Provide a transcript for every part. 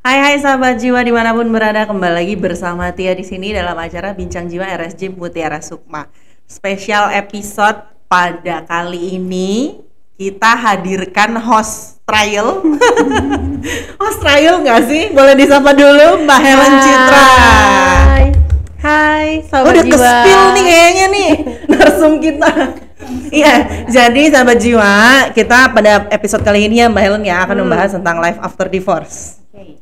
Hai sahabat jiwa dimanapun berada, kembali lagi bersama Tia di sini dalam acara Bincang Jiwa RSJ Mutiara Sukma. Spesial episode pada kali ini kita hadirkan host trial. Host trial nggak sih? Boleh disapa dulu Mbak Helen Citra. Hai sahabat Udah jiwa. ke-spill nih kayaknya nih narsum kita. Iya, jadi sahabat jiwa, kita pada episode kali ini ya Mbak Helen ya akan membahas tentang life after divorce.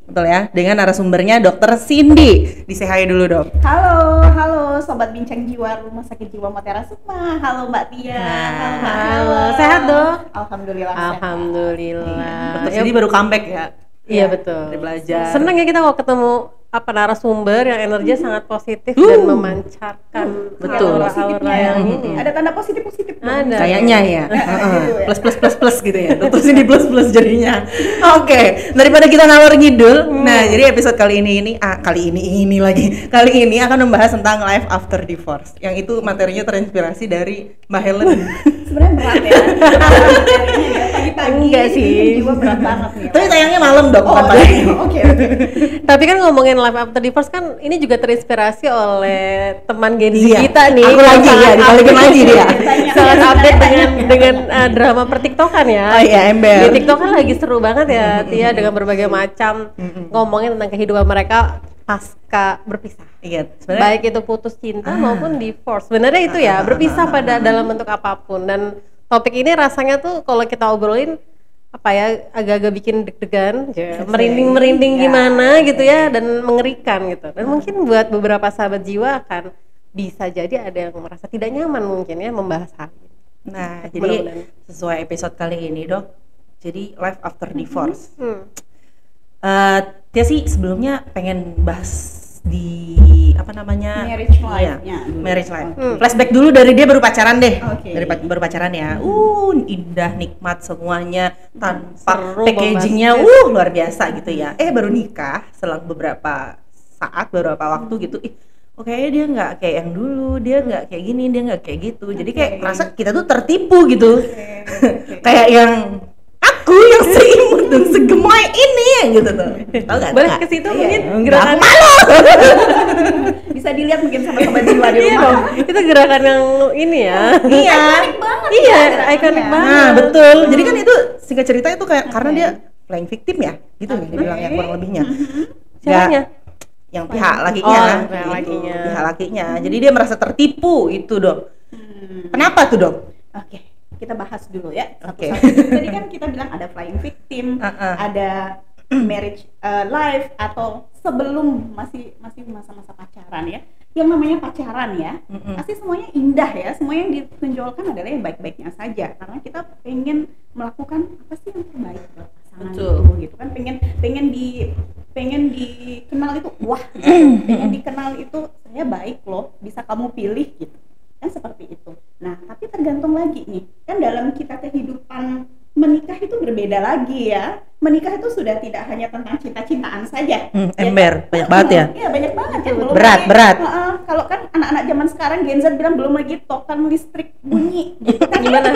Betul ya, dengan narasumbernya Dr. Cindy. Disehai dulu dong. Halo Sobat Bincang Jiwa Rumah Sakit Jiwa Mutiara Sukma. Halo Mbak Tia. Halo Mbak Halo, Helen. sehat dong? Alhamdulillah. Alhamdulillah. Dr. Cindy baru comeback ya. Iya betul. Dari belajar. Seneng ya kita kalau ketemu narasumber yang energinya sangat positif dan memancarkan Betul. aura-aura yang ini. Ada tanda positif dong. Ada. Kayaknya ya. Gitu ya. Plus gitu ya. Dr. Cindy plus jadinya. Oke, daripada kita ngalor ngidul. Nah, jadi episode kali ini akan membahas tentang life after divorce. Yang itu materinya terinspirasi dari Mbak Helen. Sebenarnya berat ya. Materinya ya, pagi-pagi. Enggak sih. Jiwa berat banget nih. Tapi tayangnya malam dong, bukan Oh, pagi. Oke. Tapi kan ngomongin life after divorce kan ini juga terinspirasi oleh teman Gen Z Iya. kita nih. Aku lagi ya, dibalikin lagi dia. Sangat update dengan drama pertiktokan ya. Oh iya, ember. Di TikTok kan lagi seru banget ya, Tia, dengan berbagai macam ngomongin tentang kehidupan mereka pasca berpisah. Iya, sebenarnya Baik itu putus cinta maupun divorce. Sebenarnya itu ya, berpisah pada dalam bentuk apapun. Dan topik ini rasanya tuh kalau kita obrolin apa ya, agak-agak bikin deg-degan, merinding-merinding gimana gitu ya, dan mengerikan gitu. Dan mungkin buat beberapa sahabat jiwa akan bisa jadi ada yang merasa tidak nyaman mungkin ya membahas hal ini. Nah, jadi Mudah-mudahan. sesuai episode kali ini, Dok. Jadi life after divorce. Hmm. Tia sih sebelumnya pengen bahas di apa namanya? Marriage Iya, life-nya dulu. marriage life. Flashback dulu dari dia baru pacaran deh. Oke. Dari baru pacaran ya. Indah, nikmat semuanya tanpa Seru, packagingnya bombastis. luar biasa gitu ya. Baru nikah selang beberapa saat, beberapa waktu gitu. Kayaknya dia nggak kayak yang dulu, dia nggak kayak gini, dia nggak kayak gitu. Jadi kayak merasa kita tuh tertipu gitu. Kayak yang aku yang seimut dan segemoy ini gitu tuh. Tahu nggak? Balik ke situ mungkin Gerakan gerakan malu. Bisa dilihat mungkin sama Sobat Jiwa di Iya rumah. dong, itu gerakan yang ini ya. Iya. Ikonik banget. Iya, ya gerakannya. ikonik banget. Nah, betul. Jadi kan itu singkat cerita itu kayak karena dia playing victim ya, gitu ya dibilangnya kurang lebihnya. Siapanya? Yang pihak lakinya, Oh, pihak gitu, lakinya. pihak lakinya. Jadi dia merasa tertipu itu, Dok. Kenapa tuh, Dok? Oke, kita bahas dulu ya Oke. satu-satu. Tadi kan kita bilang ada flying victim, Uh-uh. ada marriage life atau sebelum masih masa-masa pacaran ya. Yang namanya pacaran ya, pasti semuanya indah ya. Semua yang ditonjolkan adalah yang baik-baiknya saja. Karena kita pengen melakukan apa sih yang terbaik buat pasangan Betul. itu, gitu kan. Pengen dikenal itu wah, gitu. Pengen dikenal itu saya baik loh, bisa kamu pilih gitu. Kan seperti itu. Nah, tapi tergantung lagi nih, kan dalam kita kehidupan menikah itu berbeda lagi ya. Menikah itu sudah tidak hanya tentang cinta-cintaan saja. Ember, banyak banget ya. Iya, banyak banget ya. Belum Berat, lagi, berat. Kalau kan anak-anak zaman sekarang Gen Z bilang belum lagi token listrik bunyi gitu kan. Gimana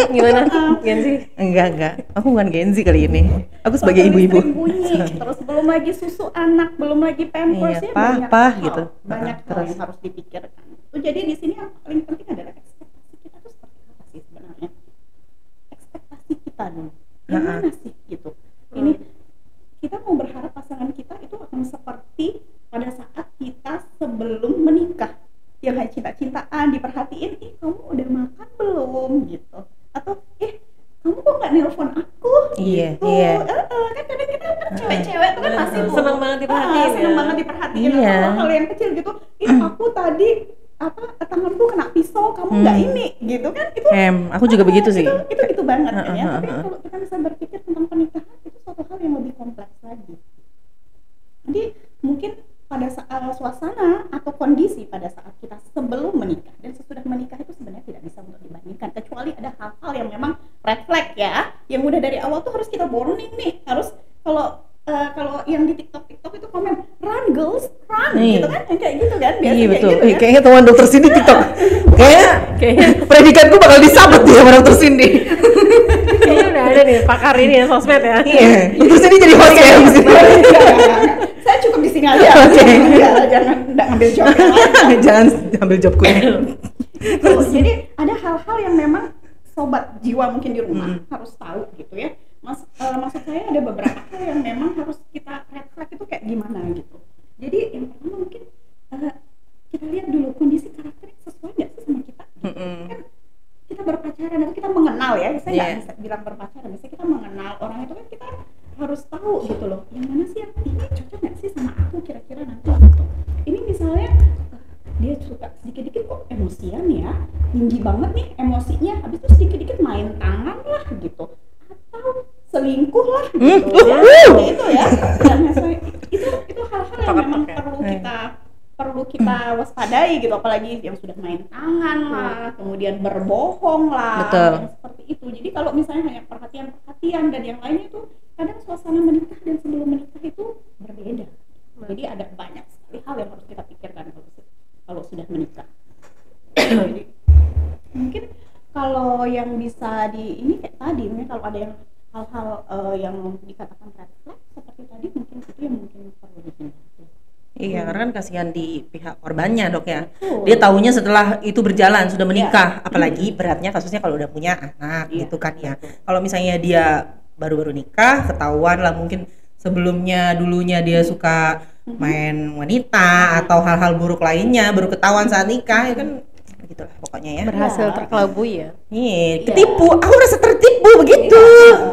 Gen Z? Enggak. Aku bukan Gen Z kali ini. Aku sebagai Token ibu-ibu. listrik bunyi, terus belum lagi susu anak, belum lagi pampers Iya, ya, pah, banyak pah, hal, gitu. banyak hal Terus. yang harus dipikirkan. Jadi di sini yang paling penting adalah ekspektasi kita tuh seperti apa sih sebenarnya? Ekspektasi kita dulu. Yang mana sih gitu. Ini kita mau berharap pasangan kita itu akan seperti pada saat kita sebelum menikah, yang hanya cinta-cintaan, diperhatiin, kamu udah makan belum gitu, atau kamu kok nggak nelpon aku Iya, gitu. iya. Kan kadang-kadang kan cewek-cewek tuh kan masih Senang banget diperhatiin senang ya. banget diperhatiin. Iya. Atau hal yang kecil gitu, aku tadi tanganku kena pisau, kamu nggak ini gitu kan, itu Aku juga begitu sih. itu gitu banget kan ya. Tapi kalau kita bisa berpikir tentang pernikahan, itu suatu hal yang lebih kompleks lagi. Jadi mungkin pada saat suasana atau kondisi pada saat kita sebelum menikah dan sesudah menikah itu sebenarnya tidak bisa untuk dibandingkan, kecuali ada hal-hal yang memang red flag ya, yang udah dari awal tuh harus kita warning nih, harus kalau yang di TikTok itu komen run girls run gitu kan, yang kayak gitu kan biasanya. Iya betul. gitu kan. Kayaknya teman dokter Cindy TikTok. Kayaknya predikatku bakal disabet ya sama dokter Cindy. Kayaknya udah ada nih pakar ini ya sosmed ya. Iya. Dokter Cindy jadi host ya di sini. cukup di sini aja. Jangan ngambil job yang lain. Jangan ambil jobku ya. Gitu. Jadi ada hal-hal yang memang sobat jiwa mungkin di rumah harus tahu gitu ya. Maksud saya ada beberapa hal yang memang harus kita red flag itu kayak gimana gitu. Jadi yang pertama mungkin kita lihat dulu kondisi karakternya sesuai nggak sih sama kita. Kan kita berpacaran atau kita mengenal ya, saya nggak bisa bilang berpacaran, misalnya kita mengenal orang itu kan kita harus tahu gitu loh, yang mana sih yang ini cocok nggak sih sama aku kira-kira nanti gitu. Ini misalnya dia suka sedikit-dikit kok emosian ya, tinggi banget nih emosinya, habis itu sedikit-dikit main tangan lah gitu, atau selingkuh lah gitu itu ya. Itu hal-hal yang memang perlu kita waspadai gitu, apalagi yang sudah main tangan lah, kemudian berbohong lah, yang seperti itu. Jadi kalau misalnya hanya perhatian dan yang lainnya itu kadang suasana menikah dan sebelum menikah itu berbeda. Jadi ada banyak sekali hal yang harus kita pikirkan kalau sudah menikah. Jadi mungkin kalau yang bisa ini kayak tadi, mungkin kalau ada yang hal-hal yang dikatakan red flag seperti tadi, mungkin itu yang mungkin perlu dihindari. Iya, karena kan kasihan di pihak korbannya, Dok ya. Dia taunya setelah itu berjalan sudah menikah, apalagi beratnya kasusnya kalau udah punya anak gitu kan ya. Kalau misalnya dia baru-baru nikah, ketahuan lah mungkin sebelumnya dulunya dia suka main wanita atau hal-hal buruk lainnya, baru ketahuan saat nikah, ya kan gitulah pokoknya ya. Berhasil terkelabui ya. Iya, ketipu. Aku rasa tertipu begitu.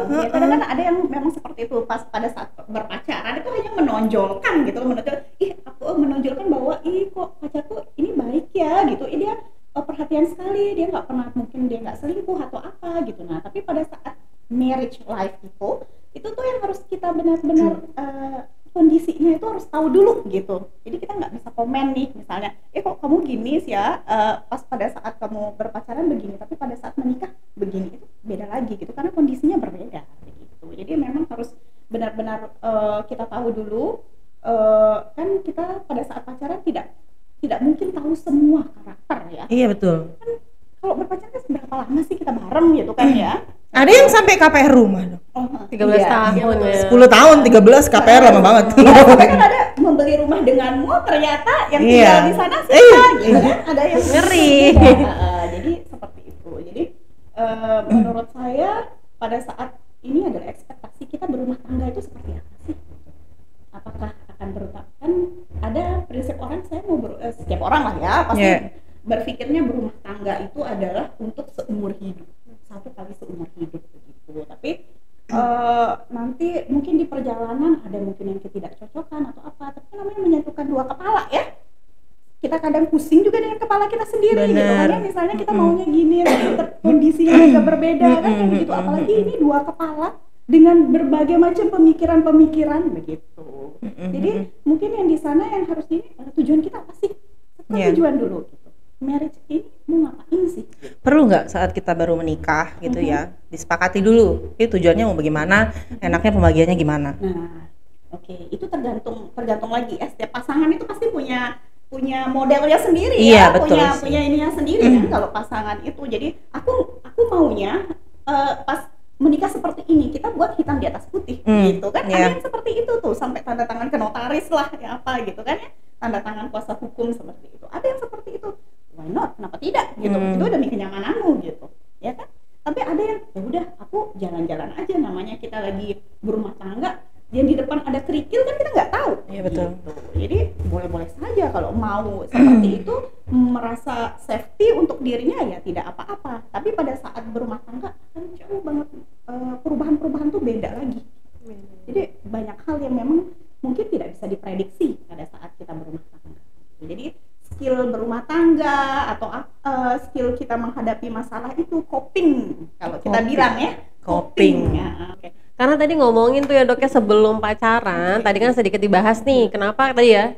Ya, kadang-kadang ada yang memang seperti itu, pas pada saat berpacaran itu hanya menonjolkan gitu, aku menonjolkan bahwa kok pacarku ini baik ya gitu, dia perhatian sekali, dia nggak pernah, mungkin dia nggak selingkuh atau apa gitu. Nah tapi pada saat marriage life itu tuh yang harus kita benar-benar kondisinya itu harus tahu dulu gitu. Jadi kita nggak bisa komen nih misalnya, kok kamu gini sih ya, pas pada saat kamu berpacaran begini, tapi pada saat menikah begini, itu beda lagi gitu, karena kondisinya berbeda gitu. Jadi memang harus benar-benar kita tahu dulu, kan kita pada saat pacaran tidak mungkin tahu semua karakter ya. Iya betul. Kan kalau berpacaran kan berapa lama sih kita bareng gitu kan ya. Ada yang sampai KPR rumah dong. 13 tahun ya. 10 tahun, 13 KPR lama banget. Tapi kan ada membeli rumah denganmu, ternyata yang tinggal di sana siapa gitu kan. Ada yang ngeri. Jadi seperti itu. Jadi menurut saya pada saat ini adalah ekspektasi kita berumah tangga itu seperti apa sih? Apakah akan kan ada prinsip orang, saya mau setiap orang lah ya pasti berpikirnya berumah tangga itu adalah untuk seumur hidup, 1 kali seumur hidup begitu. Tapi nanti mungkin di perjalanan ada mungkin yang ketidakcocokan atau apa, tapi namanya menyatukan 2 kepala ya. Kita kadang pusing juga dengan kepala kita sendiri gitu kan ya, misalnya kita maunya gini, kondisinya juga berbeda kan kayak begitu, apalagi ini 2 kepala dengan berbagai macam pemikiran begitu. Jadi mungkin yang di sana yang harus tujuan kita apa sih? Tujuan dulu gitu. Marriage ini mau ngapain sih? Perlu nggak saat kita baru menikah gitu ya, disepakati dulu, tujuannya mau bagaimana, enaknya pembagiannya gimana? Nah, oke, itu tergantung lagi ya. Setiap pasangan itu pasti punya modelnya sendiri ya, punya ininya sendiri kan kalau pasangan itu. Jadi aku maunya pas menikah seperti ini, kita buat hitam di atas putih gitu kan. Ada yang seperti itu tuh, sampai tanda tangan ke notaris lah ya apa gitu kan ya, tanda tangan kuasa hukum seperti itu. Ada yang seperti itu, why not, kenapa tidak gitu, itu demi kenyamananmu gitu ya kan. Tapi ada yang ya udah aku jalan-jalan aja, namanya kita lagi berumah tangga, yang di depan ada kerikil kan kita nggak tahu. Iya betul. Gitu. Jadi boleh-boleh saja kalau mau seperti itu, merasa safety untuk dirinya ya tidak apa-apa. Tapi pada saat berumah tangga kan jauh banget, perubahan-perubahan tuh beda lagi. Jadi banyak hal yang memang mungkin tidak bisa diprediksi pada saat kita berumah tangga. Jadi skill berumah tangga atau skill kita menghadapi masalah itu coping, kalau kita bilang ya, coping. Ya, okay. Karena tadi ngomongin tuh ya Dok ya, sebelum pacaran, tadi kan sedikit dibahas nih, kenapa tadi ya,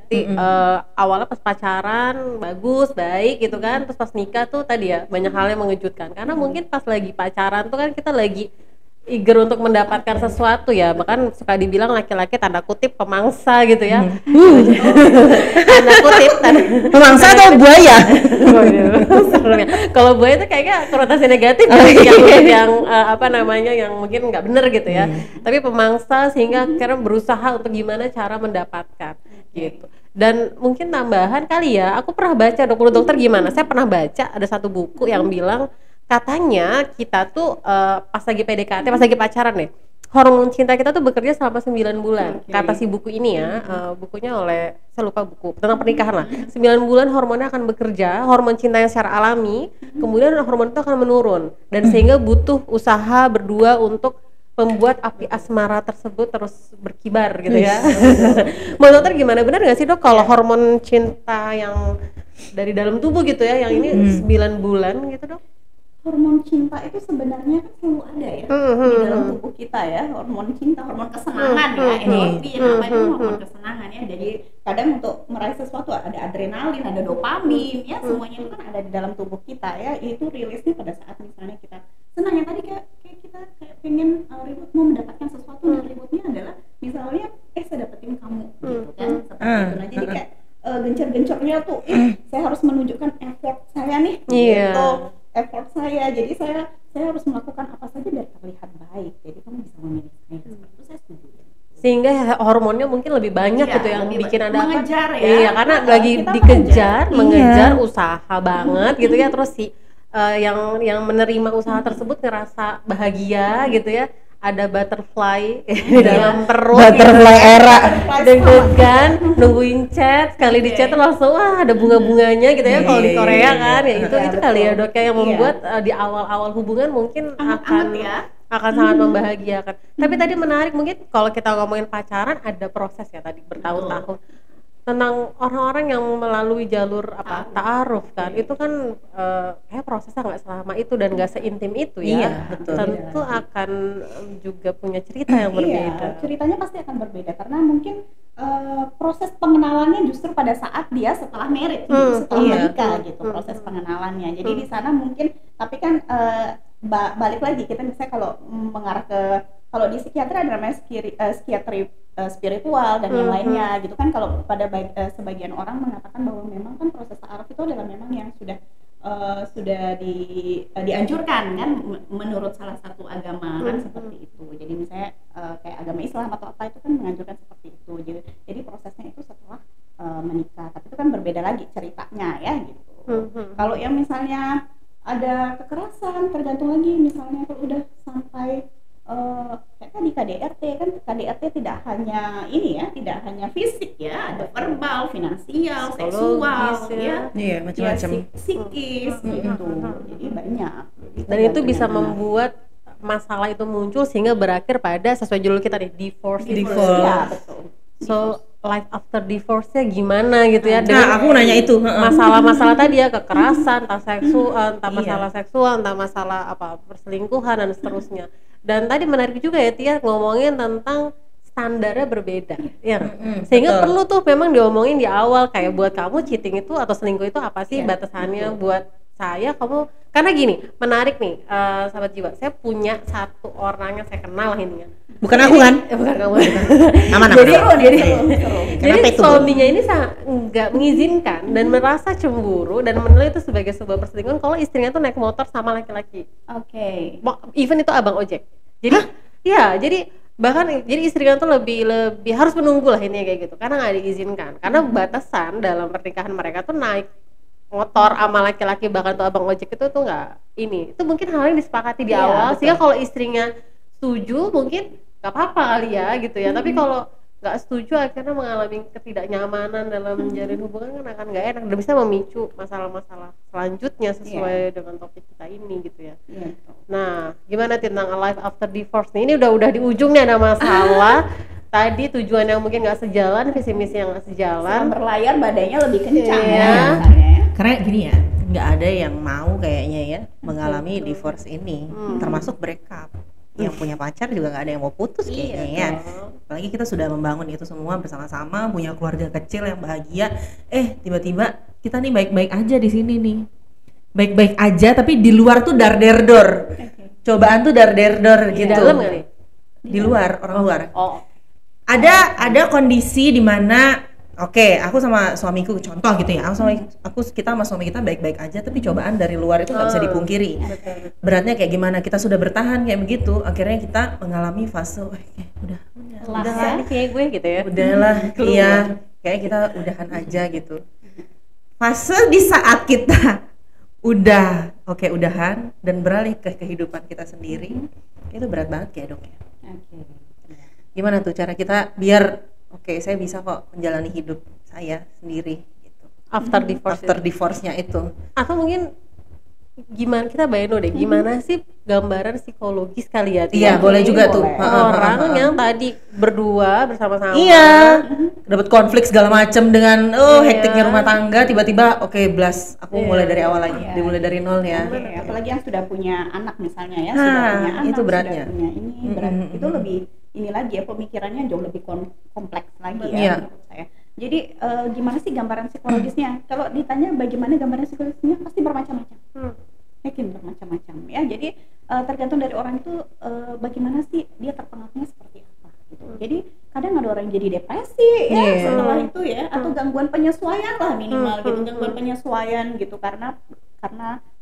awalnya pas pacaran bagus, baik gitu kan, terus pas nikah tuh tadi ya banyak hal yang mengejutkan. Karena mungkin pas lagi pacaran tuh kan kita lagi eager untuk mendapatkan sesuatu ya, bahkan suka dibilang laki-laki tanda kutip pemangsa gitu ya. Tanda kutip Pemangsa atau buaya? Serem ya. Kalau buaya itu kayaknya konotasi negatif yang apa namanya, yang mungkin nggak bener gitu ya. Tapi pemangsa sehingga akhirnya berusaha untuk gimana cara mendapatkan gitu. Dan mungkin tambahan kali ya, aku pernah baca dokter gimana? Saya pernah baca ada satu buku yang bilang katanya kita tuh pas lagi PDKT, pas lagi pacaran nih, hormon cinta kita tuh bekerja selama 9 bulan. Kata si buku ini ya, bukunya oleh, saya lupa buku, tentang pernikahan lah. 9 bulan hormonnya akan bekerja, hormon cinta yang secara alami, kemudian hormon itu akan menurun. Dan sehingga butuh usaha berdua untuk membuat api asmara tersebut terus berkibar gitu ya. Menurut dokter gimana? Benar nggak sih dok kalau hormon cinta yang dari dalam tubuh gitu ya, yang ini 9 bulan gitu dok? Hormon cinta itu sebenarnya kan selalu ada ya di dalam tubuh kita ya, hormon cinta, hormon kesenangan ya, endorfin apa itu hormon kesenangan ya. Jadi kadang untuk meraih sesuatu ada adrenalin, ada dopamin ya, semuanya itu kan ada di dalam tubuh kita ya. Itu rilisnya pada saat misalnya kita senang ya, tadi kayak kita kayak pengen ribut mau mendapatkan sesuatu, dan ributnya adalah misalnya saya dapetin kamu gitu kan, seperti itu. Nah jadi kayak gencar-gencarnya tuh saya harus menunjukkan effort saya nih gitu, effort saya, jadi saya harus melakukan apa saja biar terlihat baik, jadi kamu bisa memilih saya. Seperti itu saya setuju. Sehingga hormonnya mungkin lebih banyak gitu yang bikin ada mengejar apa? Ya. Iya, karena lagi dikejar, mengejar usaha banget gitu ya, terus si yang menerima usaha tersebut ngerasa bahagia gitu ya, ada butterfly di dalam perut, Butterfly era. deg-degan nungguin chat, sekali di chat tuh langsung wah ada bunga-bunganya gitu ya, kalau di Korea kan ya, itu kali ya dok ya, yang membuat di awal-awal hubungan mungkin akan sangat membahagiakan. Tapi tadi menarik, mungkin kalau kita ngomongin pacaran ada proses ya tadi bertahun-tahun, tentang orang-orang yang melalui jalur apa ta'aruf kan, itu kan kayak prosesnya nggak selama itu dan nggak seintim itu ya. Iya, betul. Tentu akan juga punya cerita yang berbeda. Iya, ceritanya pasti akan berbeda karena mungkin proses pengenalannya justru pada saat dia setelah married gitu, setelah menikah gitu, proses pengenalannya. Jadi di sana mungkin, tapi kan balik lagi kita misalnya kalau mengarah ke, kalau di psikiatri ada namanya psikiatri spiritual dan yang lainnya gitu kan. Kalau pada sebagian orang mengatakan bahwa memang kan proses ta'aruf itu adalah memang yang sudah dianjurkan kan menurut salah satu agama kan, seperti itu. Jadi misalnya kayak agama Islam atau apa itu kan menganjurkan seperti itu. Jadi prosesnya itu setelah menikah, tapi itu kan berbeda lagi ceritanya ya gitu. Kalau yang misalnya ada kekerasan, tergantung lagi misalnya kalau udah sampai kayak tadi KDRT kan, KDRT tidak hanya ini ya, tidak hanya fisik ya, ada verbal, finansial, seksual ya, macam-macam, psikis gitu, jadi banyak. Dan itu bisa membuat masalah itu muncul sehingga berakhir pada sesuai judul kita nih, divorce. Ya, betul. So life after divorce-nya gimana gitu ya? Dengan aku nanya itu masalah-masalah tadi ya, kekerasan, entah seksual, entah masalah seksual, entah masalah apa perselingkuhan dan seterusnya. Dan tadi menarik juga ya Tia ngomongin tentang standarnya berbeda ya, sehingga perlu tuh memang diomongin di awal, kayak buat kamu cheating itu atau selingkuh itu apa sih batasannya, buat saya kamu, karena gini menarik nih sahabat jiwa, saya punya satu orang yang saya kenal ini ya, bukan aku kan? Bukan kamu. Aman. Jadi suaminya ini nggak mengizinkan dan merasa cemburu dan menilai itu sebagai sebuah perselingkuhan kalau istrinya tuh naik motor sama laki-laki. Even itu abang ojek. Jadi ya, jadi bahkan jadi istrinya tuh lebih harus menunggu lah ini kayak gitu karena nggak diizinkan, karena batasan dalam pernikahan mereka tuh naik motor sama laki-laki, bahkan tuh abang ojek itu tuh nggak ini, itu mungkin hal yang disepakati di awal, sehingga kalau istrinya setuju mungkin nggak apa-apa kali ya gitu ya. Tapi kalau nggak setuju akhirnya mengalami ketidaknyamanan dalam menjalin hubungan kan akan nggak enak dan bisa memicu masalah-masalah selanjutnya sesuai dengan topik kita ini gitu ya. Nah, gimana tentang life after divorce nih? Ini udah di ujung nih, ada masalah. Tadi tujuan yang mungkin nggak sejalan, visi misi yang nggak sejalan. Berlayar badainya lebih kencang Karena gini ya, nggak ada yang mau kayaknya ya mengalami divorce ini, termasuk breakup. Yang punya pacar juga nggak ada yang mau putus kayaknya ya. Apalagi kita sudah membangun itu semua bersama-sama, punya keluarga kecil yang bahagia. Tiba-tiba kita nih baik-baik aja di sini nih, baik-baik aja, tapi di luar tuh dar-der-dor. cobaan tuh dar-der-dor Di gitu. dalam kali. Di luar, orang luar. Oh, Ada kondisi di mana oke, aku sama suamiku contoh gitu ya. Kita sama suami kita baik-baik aja, tapi cobaan dari luar itu nggak bisa dipungkiri. Beratnya kayak gimana? Kita sudah bertahan kayak begitu, akhirnya kita mengalami fase udah Udah ini kayak gue gitu ya. udahlah, iya, kayak kita udahan aja gitu. Fase di saat kita udahan dan beralih ke kehidupan kita sendiri, itu berat banget ya dok ya. oke. Gimana tuh cara kita biar saya bisa kok menjalani hidup saya sendiri gitu. After divorce. After divorce-nya itu. Atau mungkin gimana, kita bayangin deh gimana sih gambaran psikologis kali ya. Iya, boleh juga tuh. Orang yang tadi berdua bersama-sama. Iya. Dapat konflik segala macam dengan Iya. hektiknya rumah tangga, tiba-tiba blast, aku mulai dari awal lagi, Iya. dimulai dari nol ya. Oke, apalagi yang sudah punya anak misalnya ya, Nah, sudah punya anak, itu beratnya. sudah punya ini berat, itu lebih ini lagi ya, pemikirannya jauh lebih kompleks lagi ya Iya. menurut saya. Jadi gimana sih gambaran psikologisnya? Kalau ditanya bagaimana gambaran psikologisnya, pasti bermacam-macam. Yakin bermacam-macam ya. Jadi tergantung dari orang itu bagaimana sih dia terpengaruhnya seperti apa gitu. Jadi kadang ada orang yang jadi depresi ya setelah itu ya, atau gangguan penyesuaian lah minimal gitu, gangguan penyesuaian gitu karena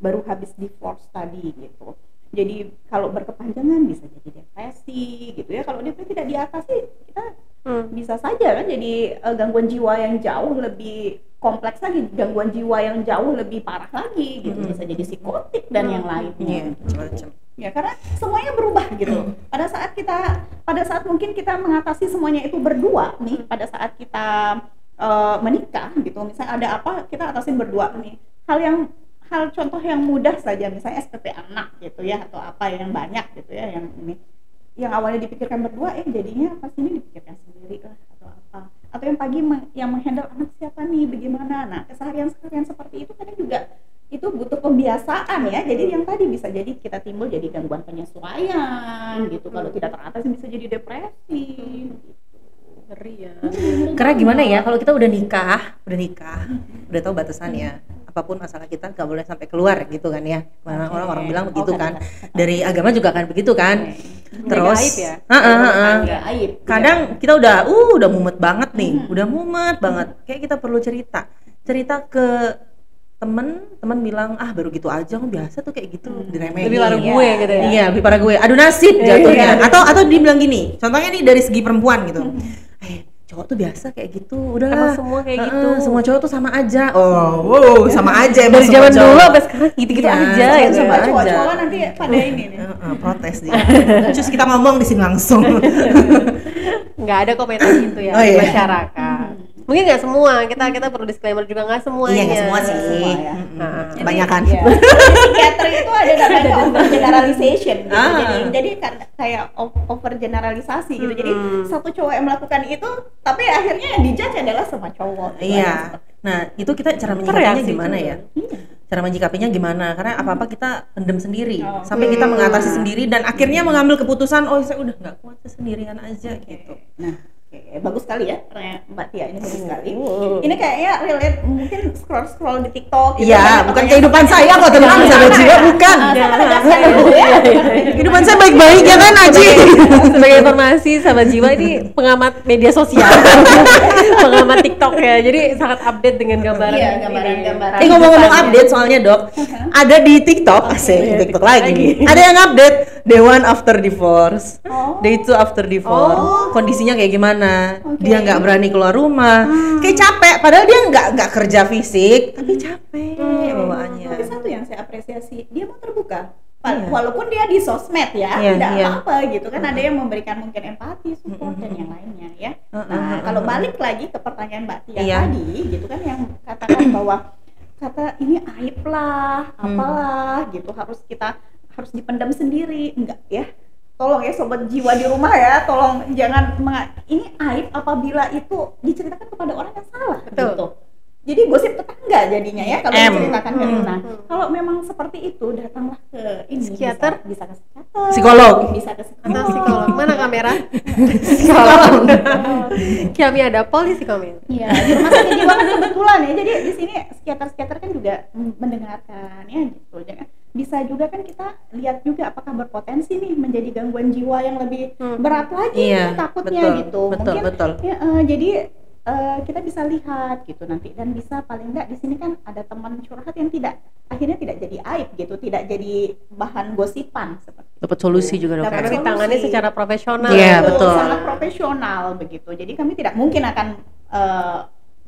baru habis divorce tadi gitu. Jadi kalau berkepanjangan bisa jadi depresi gitu ya. Kalau depresi tidak diatasi, kita bisa saja kan jadi gangguan jiwa yang jauh lebih kompleks lagi, gangguan jiwa yang jauh lebih parah lagi gitu, bisa jadi psikotik dan yang lainnya. Macam-macam. Ya karena semuanya berubah gitu. Pada saat mungkin kita mengatasi semuanya itu berdua nih, pada saat kita menikah gitu, misalnya ada apa kita atasin berdua nih. Hal contoh yang mudah saja, misalnya SPP anak gitu ya, atau apa yang banyak gitu ya, yang awalnya dipikirkan berdua, jadinya pas ini dipikirkan sendiri lah atau apa. Atau yang pagi yang menghandle anak siapa nih, bagaimana. Nah keseharian seperti itu kadang juga itu butuh pembiasaan ya. Jadi yang tadi bisa jadi kita timbul jadi gangguan penyesuaian gitu, kalau tidak teratasi bisa jadi depresi gitu. Ngeri ya. Karena gimana ya, kalau kita udah nikah, udah tahu batasannya. Apapun masalah kita nggak boleh sampai keluar gitu kan ya. Mana orang bilang begitu kan. Dari agama juga kan begitu kan. Terus aib ya? Aib. kadang kita udah mumet banget nih, udah mumet banget. Kayak kita perlu cerita ke temen bilang baru gitu aja, biasa tuh kayak gitu, diremehin. Lebih parah gue gitu ya. Iya, lebih parah gue. Adu nasib jatuhnya. Atau dibilang gini, contohnya nih dari segi perempuan gitu. Cowok tuh biasa kayak gitu, udahlah. Emang semua kayak gitu. Semua cowok tuh sama aja. Sama aja. Dari semua zaman cowok. dulu sampai sekarang gitu-gitu Iya, aja sama gitu. aja. Cowok-cowok nanti pada ini nih. Protes dia. Terus kita ngomong di sini langsung. Nggak ada komentar gitu ya Oh, di iya. masyarakat. Mungkin nggak semua, kita perlu disclaimer juga, nggak semuanya. Iya, nggak semua sih. Semua ya. Kebanyakan. Jadi, psikiatri itu ada namanya overgeneralization gitu. Jadi kayak overgeneralisasi gitu. Jadi satu cowok yang melakukan itu, tapi akhirnya yang dijudge adalah semua cowok. Gitu. Iya. Nah, itu kita cara menyikapinya gimana ya? Cara menyikapinya gimana? Karena apa-apa kita pendem sendiri, sampai kita mengatasi sendiri dan akhirnya mengambil keputusan, saya udah nggak kuat, saya sendirian aja gitu. Nah, bagus sekali ya, Mbak Tia, ini bagus sekali. Ini kayaknya relate, mungkin scroll di TikTok. Gitu, Iya, bukan kehidupan saya kok, tenang, sahabat jiwa, bukan. Kehidupan saya baik-baik ya kan, Aji. Sebagai informasi, sahabat jiwa ini pengamat media sosial, pengamat TikTok ya, jadi sangat update dengan gambaran. Iya, gambaran-gambaran. Ngomong-ngomong update soalnya dok, ada di TikTok, TikTok lagi nih. Ada yang update day 1 after divorce, day 2 after divorce, kondisinya kayak gimana? Dia nggak berani keluar rumah, kayak capek. Padahal dia nggak kerja fisik, tapi capek bawaannya. Tapi satu yang saya apresiasi, dia mau terbuka. Walaupun dia di sosmed ya, tidak apa-apa gitu kan. Ada yang memberikan mungkin empati, support dan yang lainnya ya. Nah, kalau balik lagi ke pertanyaan Mbak Tia tadi, gitu kan, yang katakan bahwa kata ini aib lah, apalah gitu, harus dipendam sendiri, enggak ya. Tolong ya sobat jiwa di rumah ya, tolong jangan ini aib apabila itu diceritakan kepada orang yang salah. Betul. Gitu. Jadi gosip tetangga jadinya ya kalau diceritakan ke Nah, kalau memang seperti itu, datanglah ke ini, Psikiater? bisa ke psikiater, Psikolog. bisa ke Atau psikolog. Mana kamera? Psikolog. Kami ada polisi komen. Iya, di rumah sakit jiwa kan kebetulan ya. Jadi di sini psikiater kan juga mendengarkan ya gitu. Jangan bisa juga kan kita lihat juga apakah berpotensi nih menjadi gangguan jiwa yang lebih berat lagi Iya, takutnya betul, gitu. betul, Mungkin betul. ya, jadi kita bisa lihat gitu nanti, dan bisa paling nggak di sini kan ada teman curhat yang akhirnya tidak jadi aib gitu, tidak jadi bahan gosipan seperti Dapat solusi juga dok. Dapat Karena solusi. ditangani secara profesional. Iya, betul. Sangat profesional begitu. Jadi kami tidak mungkin akan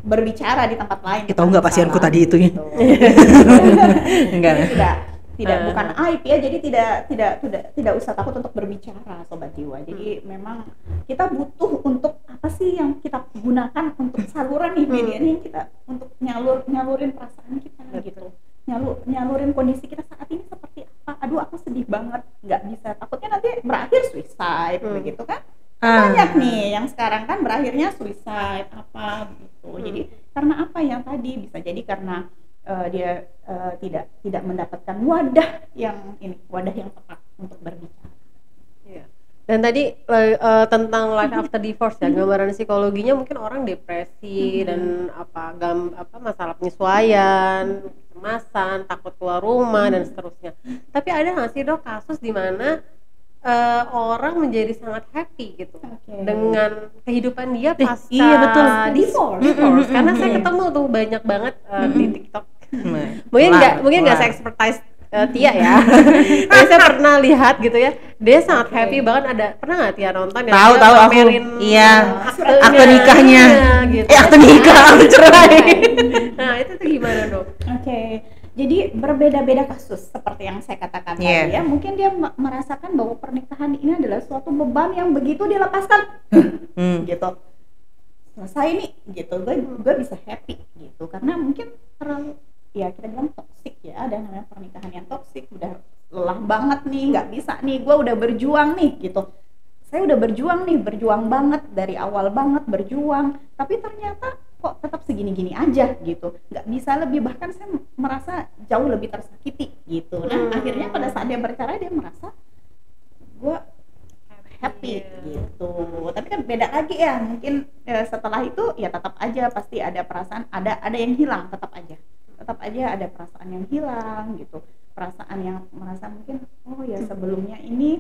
berbicara di tempat lain. Tahu nggak pasienku Salah, tadi itu ya? gitu. Enggak. Jadi tidak bukan aib ya, jadi tidak usah takut untuk berbicara sobat jiwa. Jadi memang kita butuh untuk apa sih yang kita gunakan untuk saluran nih media nih, kita untuk nyalurin perasaan kita gitu, nyalurin kondisi kita saat ini seperti apa. Aduh aku sedih banget, nggak bisa, takutnya nanti berakhir suicide begitu kan. Banyak nih yang sekarang kan berakhirnya suicide apa gitu. Jadi karena apa yang tadi, bisa jadi karena dia tidak mendapatkan wadah yang tepat untuk berbicara. Iya. Dan tadi tentang life after divorce ya, gambaran psikologinya mungkin orang depresi dan masalah penyesuaian, kecemasan, takut keluar rumah dan seterusnya. Tapi ada nggak sih dok kasus di mana orang menjadi sangat happy gitu dengan kehidupan dia pasca iya, betul. divorce. Karena saya ketemu tuh banyak banget di TikTok. Mungkin nggak se expertise Tia ya. Tapi saya pernah lihat gitu ya, dia sangat happy banget. Pernah nggak Tia nonton ya? Tahu aku. Iya. Akte nikahnya. Gitu. Akte nikah, akte cerai. Nah itu tuh gimana dok? Jadi berbeda-beda kasus seperti yang saya katakan tadi ya. Mungkin dia merasakan bahwa pernikahan ini adalah suatu beban yang begitu dilepaskan, gitu. Selesai nih, gitu. Gue bisa happy, gitu. Karena mungkin terlalu, ya kita bilang toksik ya. Ada namanya pernikahan yang toksik. Udah lelah banget nih, nggak bisa nih. Gue udah berjuang nih, gitu. Saya udah berjuang banget dari awal banget berjuang. Tapi ternyata kok tetap segini-gini aja gitu, nggak bisa lebih, bahkan saya merasa jauh lebih tersakiti gitu. Nah akhirnya pada saat dia bercerai dia merasa gue happy gitu. Tapi kan beda lagi ya, mungkin setelah itu ya tetap aja pasti ada perasaan, ada yang hilang, tetap aja ada perasaan yang hilang gitu, perasaan yang merasa mungkin oh ya sebelumnya ini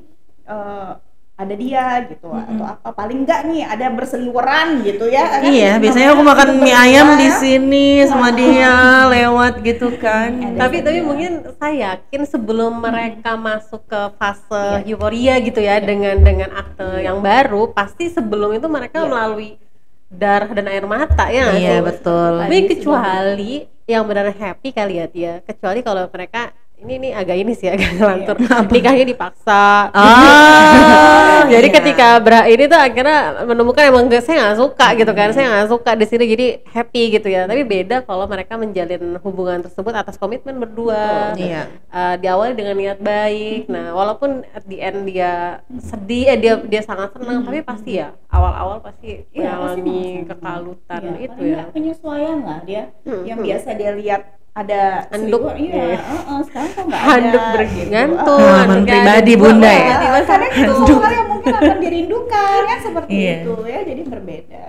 ada dia gitu, atau apa, paling enggak nih ada berseliweran gitu ya kan? Iya, biasanya aku makan mie ayam di sini sama dia lewat gitu kan. Tapi mungkin saya yakin sebelum mereka masuk ke fase euforia gitu ya, dengan akte yang baru, pasti sebelum itu mereka melalui darah dan air mata ya. Iya betul. Tapi kecuali yang benar happy kali ya Tia, kecuali kalau mereka ini agak ngelantur, nikahnya dipaksa. Jadi ketika ini tuh akhirnya menemukan emang saya nggak suka gitu kan, saya nggak suka di sini, jadi happy gitu ya. Tapi beda kalau mereka menjalin hubungan tersebut atas komitmen berdua. Diawali dengan niat baik. Nah walaupun at the end dia sedih, dia sangat senang, tapi pasti ya awal-awal pasti mengalami kekalutan itu ya. Penyesuaian lah dia, yang biasa dia lihat ada handuk, sekarang kok nggak ada handuk bergantung, handuk pribadi bunda ya. Karena itu hal yang mungkin akan dirindukan kan, seperti itu ya. Jadi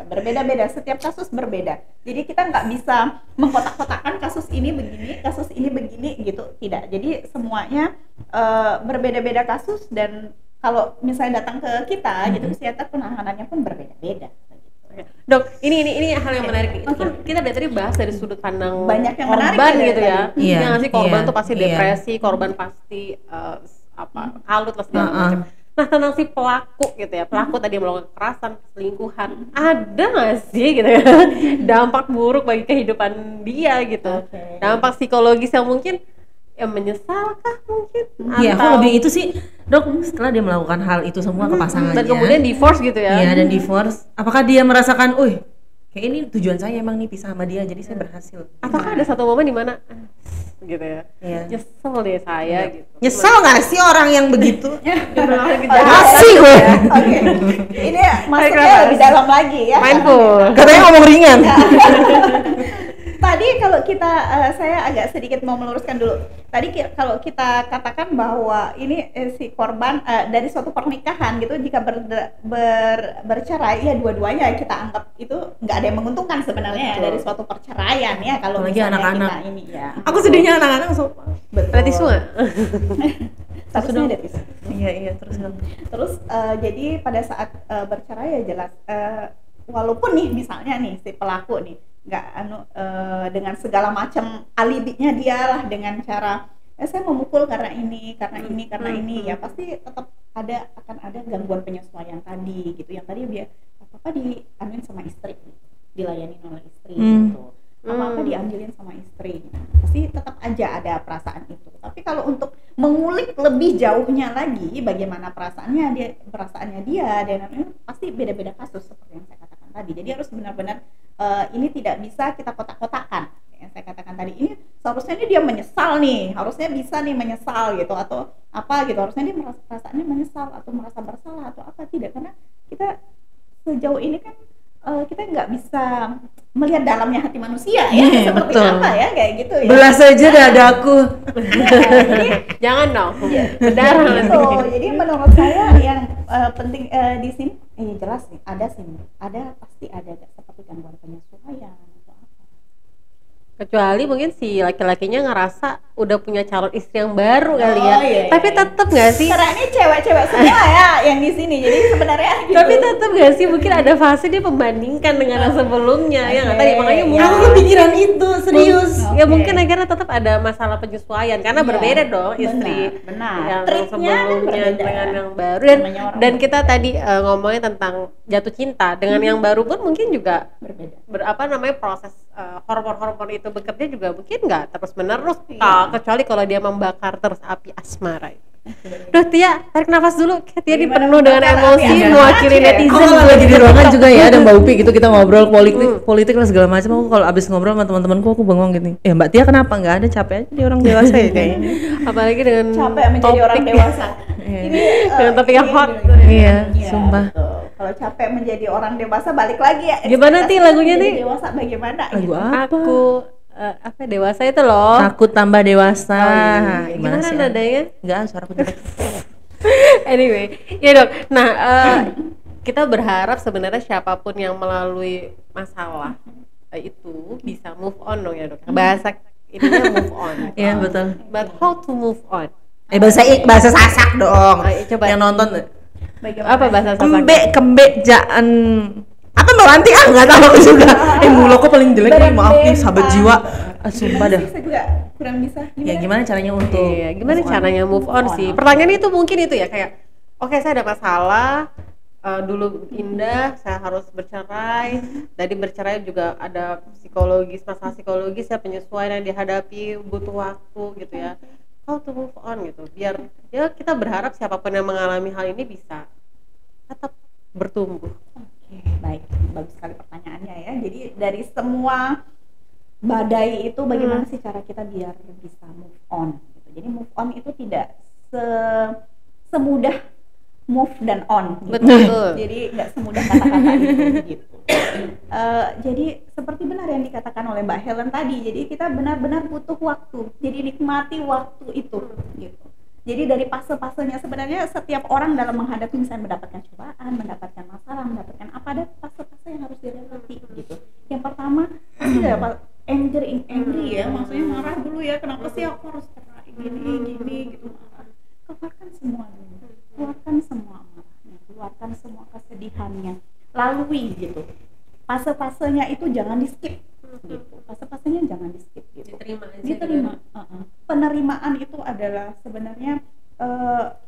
berbeda-beda, setiap kasus berbeda. Jadi kita nggak bisa mengkotak-kotakan kasus ini begini gitu, tidak. Jadi semuanya berbeda-beda kasus, dan kalau misalnya datang ke kita gitu, psikiater penanganannya pun berbeda-beda. Dok, ini hal yang menarik nih. Itu kan kita dari tadi bahas dari sudut pandang banyak yang korban gitu ya. Iya. Yang ngasih korban tuh pasti depresi, korban pasti kalut lah segala macam. Nah tentang si pelaku gitu ya, pelaku tadi melakukan kekerasan, selingkuhan, ada nggak sih gitu ya dampak buruk bagi kehidupan dia gitu, dampak psikologis yang mungkin ya menyesalkah mungkin? Iya, aku lebih itu sih dok, setelah dia melakukan hal itu semua ke pasangannya dan kemudian divorce gitu ya. Iya, dan divorce, apakah dia merasakan, kayak ini tujuan saya emang nih pisah sama dia, jadi saya berhasil. Ataukah ada satu momen dimana gitu ya, nyesel deh saya gitu. Nyesel nggak sih orang yang begitu? Masih gue. Oke. Ini masuknya lebih dalam lagi ya. Mindful. Katanya ngomong ringan. tadi kalau kita saya agak sedikit mau meluruskan dulu. Tadi kalau kita katakan bahwa ini si korban dari suatu pernikahan gitu, jika bercerai ya dua-duanya kita anggap itu nggak ada yang menguntungkan sebenarnya ya dari suatu perceraian ya, kalau Apalagi misalnya anak-anak. kita ini ya. Aku sedihnya anak-anak Berarti semua. Statusnya ada tisu. Iya terus kan. Terus jadi pada saat bercerai ya jelas walaupun nih misalnya nih si pelaku nih nggak dengan segala macam alibinya dia lah, dengan cara saya memukul karena ini ya pasti tetap akan ada gangguan penyesuaian tadi gitu, yang tadi dia apa dianuin sama istri, dilayani oleh istri gitu, apa diambilin sama istri, pasti tetap aja ada perasaan itu. Tapi kalau untuk mengulik lebih jauhnya lagi bagaimana perasaannya dia dan pasti beda-beda kasus seperti yang saya katakan tadi. Jadi harus benar-benar ini tidak bisa kita kotak-kotakan. Yang saya katakan tadi, ini seharusnya dia menyesal nih, harusnya bisa nih menyesal gitu atau apa gitu, harusnya dia perasaannya menyesal atau merasa bersalah atau apa, tidak, karena kita sejauh ini kan kita nggak bisa melihat dalamnya hati manusia ya, seperti betul. apa ya kayak gitu ya. Belas aja dadaku. Jadi Jangan dong. ya, Berdarah gitu. nanti. Jadi menurut saya yang penting di sini jelas nih pasti ada seperti gangguan penyesuaian atau apa. Kecuali mungkin si laki-lakinya ngerasa udah punya calon istri yang baru kali ya. Iya, Tapi iya. tetap nggak sih? Karena ini cewek-cewek semua ya yang di sini. Jadi sebenarnya gitu. Tapi tetap nggak sih, mungkin ada fase dia membandingkan dengan yang sebelumnya ya nggak, Oke, tadi makanya ya. mungkin Aku kepikiran itu serius. ya Oke. mungkin akhirnya tetap ada masalah penyesuaian karena Iya, berbeda dong istri benar. yang Treatnya kan sebelumnya berbeda. dengan yang baru, Namanya orang dan berbeda. kita tadi ngomongin tentang jatuh cinta dengan yang baru pun mungkin juga berbeda. proses hormon-hormon itu bekerja juga mungkin nggak terus menerus, Iya. kecuali kalau dia membakar terus api asmara itu. Duh Tia, tarik nafas dulu. Tia ini Gimana penuh dengan membakar emosi api asmara? mewakili Iya. netizen. Aku kalau lagi di ruangan juga ya ada Mbak Upi gitu, kita ngobrol politik lah segala macam. Aku kalau abis ngobrol sama teman-temanku aku bengong gini. Mbak Tia kenapa? Nggak ada, capek aja dia orang dewasa ya kayaknya. Apalagi dengan Capek menjadi orang dewasa. Ini Dengan topik yang hot. Iya, sumpah. betul. Kalau capek menjadi orang dewasa balik lagi ya. Gimana, Ti, ekspektasinya lagunya, menjadi Ti? Dewasa bagaimana? Lagu gitu. apa? Aku apa dewasa itu loh. Takut tambah dewasa. Iya. Gimana sih? nadanya? Enggak, suaraku jelek. Anyway, ya dok. Nah, kita berharap sebenarnya siapapun yang melalui masalah itu bisa move on dong ya dok. Bahasa ininya move on. Iya, betul. But how to move on? Bahasa Sasak dong. Ayo, coba. Yang nonton Bagaimana? Apa bahasa Sasak? kembe jaan apa Mbak Wanti nggak tahu aku juga. Mulu aku paling jelek nih, maaf nih sahabat jiwa. Sumpah dah. Saya juga kurang bisa. Ya gimana caranya untuk Iya, gimana move on? caranya move on sih? Pertanyaan itu mungkin itu ya, kayak oke, saya ada masalah, dulu indah, saya harus bercerai. Dari bercerai juga ada masalah psikologis ya, penyesuaian yang dihadapi, butuh waktu gitu ya. How to move on gitu, biar ya kita berharap siapapun yang mengalami hal ini bisa tetap bertumbuh. Oke, baik, bagus sekali pertanyaannya ya. Jadi dari semua badai itu bagaimana sih cara kita biar bisa move on gitu. Jadi move on itu tidak semudah move dan on gitu. Betul. Jadi nggak semudah kata-kata itu gitu. Jadi seperti benar yang dikatakan oleh Mbak Helen tadi, jadi kita benar-benar butuh waktu, jadi nikmati waktu itu gitu. Jadi dari fase-fasenya, sebenarnya setiap orang dalam menghadapi misalnya mendapatkan cobaan, mendapatkan masalah, mendapatkan apa, ada fase-fase yang harus dilewati gitu. Yang pertama pasti ada angry ya, maksudnya marah dulu ya, kenapa sih aku harus cerai gini gitu, marah. Keluarkan semua dulu, keluarkan semua amarahnya, keluarkan semua kesedihannya, lalui gitu. Fase-fasenya itu jangan di skip gitu, fase-fasenya jangan di skip gitu, Diterima aja. diterima. Penerimaan itu adalah sebenarnya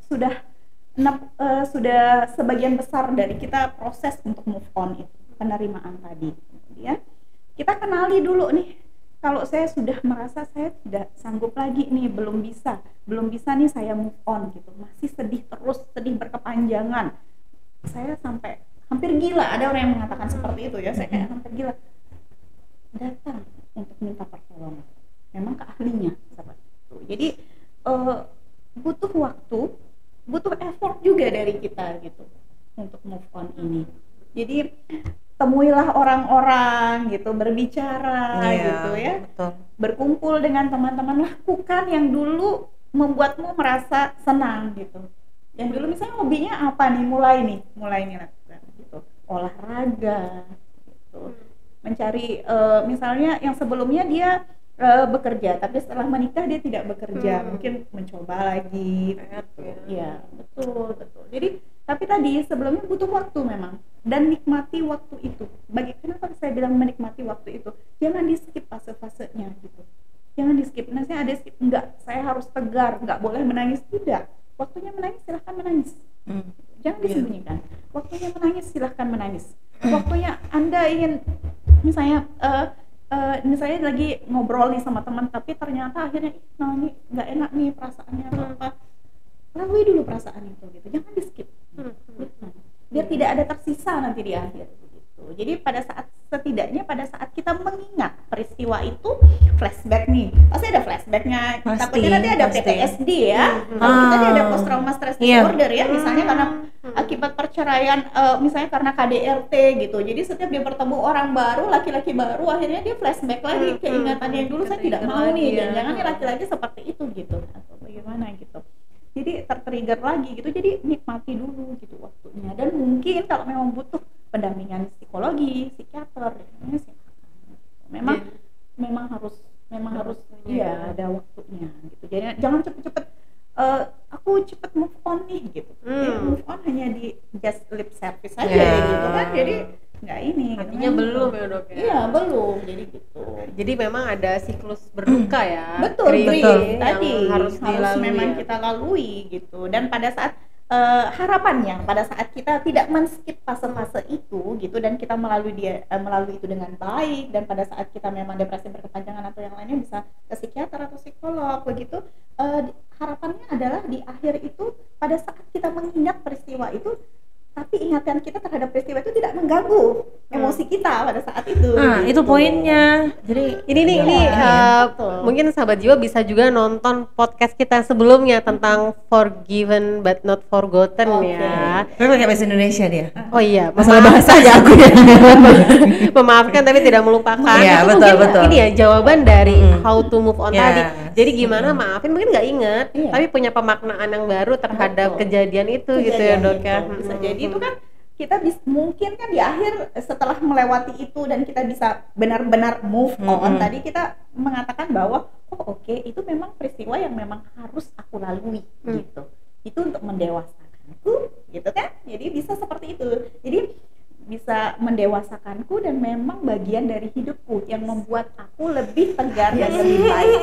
sudah sebagian besar dari kita proses untuk move on itu, penerimaan tadi. Kemudian kita kenali dulu nih, kalau saya sudah merasa saya tidak sanggup lagi nih, belum bisa nih saya move on gitu, masih sedih terus, sedih berkepanjangan, saya sampai hampir gila, ada orang yang mengatakan seperti itu ya, saya kayak hampir gila, datang untuk minta pertolongan, memang ke ahlinya seperti itu. Jadi butuh waktu, butuh effort juga dari kita gitu untuk move on ini. Jadi temuilah orang-orang gitu, berbicara Iya, gitu ya, betul. berkumpul dengan teman-teman, lakukan yang dulu membuatmu merasa senang gitu. Yang dulu misalnya hobinya apa nih, mulai nih lakukan gitu, olahraga gitu, mencari misalnya yang sebelumnya dia bekerja, tapi setelah menikah dia tidak bekerja, mungkin mencoba lagi gitu. Ya betul. Jadi tapi tadi sebelumnya butuh waktu memang, dan nikmati waktu itu. Kenapa saya bilang menikmati waktu itu, jangan di skip fase-fasenya gitu, jangan di skip. Nah, saya ada skip, enggak, saya harus tegar, enggak boleh menangis, tidak. Waktunya menangis, silahkan menangis. Jangan disembunyikan. Waktunya menangis, silahkan menangis. Waktunya Anda ingin misalnya misalnya lagi ngobrol nih sama teman, tapi ternyata akhirnya nah ini nggak enak nih perasaannya atau apa, lalui dulu perasaan itu gitu, jangan di skip biar tidak ada tersisa nanti di akhir gitu. Jadi setidaknya pada saat kita mengingat peristiwa itu, flashback nih, pasti ada flashbacknya. Takutnya nanti ada PTSD ya. Kalau kita ada post trauma stress disorder ya, misalnya karena akibat perceraian, misalnya karena KDRT gitu. Jadi setiap dia bertemu orang baru, laki-laki baru, akhirnya dia flashback lagi keingatannya yang dulu, saya tidak mau nih, dan jangan nih laki-laki seperti itu gitu, atau bagaimana gitu. Jadi tertrigger lagi gitu. Jadi nikmati dulu gitu waktunya, dan mungkin kalau memang butuh pendampingan psikologi, psikiater, memang harus ya ada waktunya gitu. Jadi jangan cepet-cepet aku cepet move on nih gitu. Jadi move on hanya di just lip service aja gitu kan. Jadi nggak ini artinya gitu, belum ya dok ya? Iya belum, jadi gitu. Jadi memang ada siklus berduka ya. Betul tadi harus memang kita lalui gitu. Dan pada saat harapannya pada saat kita tidak men-skip fase-fase itu gitu, dan kita melalui itu dengan baik, dan pada saat kita memang depresi berkepanjangan atau yang lainnya bisa ke psikiater atau psikolog begitu, harapannya adalah di akhir itu pada saat kita mengingat peristiwa itu, tapi ingatan kita terhadap peristiwa itu tidak mengganggu emosi kita pada saat itu. Nah, gitu. Itu poinnya. Jadi ini mungkin sahabat jiwa bisa juga nonton podcast kita sebelumnya tentang forgiven but not forgotten ya. Tapi pakai bahasa Indonesia dia. Oh iya, Masalah bahasa aja aku ya. memaafkan tapi tidak melupakan. Iya, Itu betul. mungkin ini ya jawaban dari how to move on tadi. Jadi gimana maafin, mungkin nggak inget, tapi punya pemaknaan yang baru terhadap kejadian itu gitu ya dok ya. Bisa jadi itu kan kita mungkin kan di akhir setelah melewati itu dan kita bisa benar-benar move on, tadi kita mengatakan bahwa oke, itu memang peristiwa yang memang harus aku lalui gitu. Itu untuk mendewasakanku gitu kan. Jadi bisa seperti itu. Jadi bisa mendewasakanku dan memang bagian dari hidupku yang membuat aku lebih tegar dan lebih baik.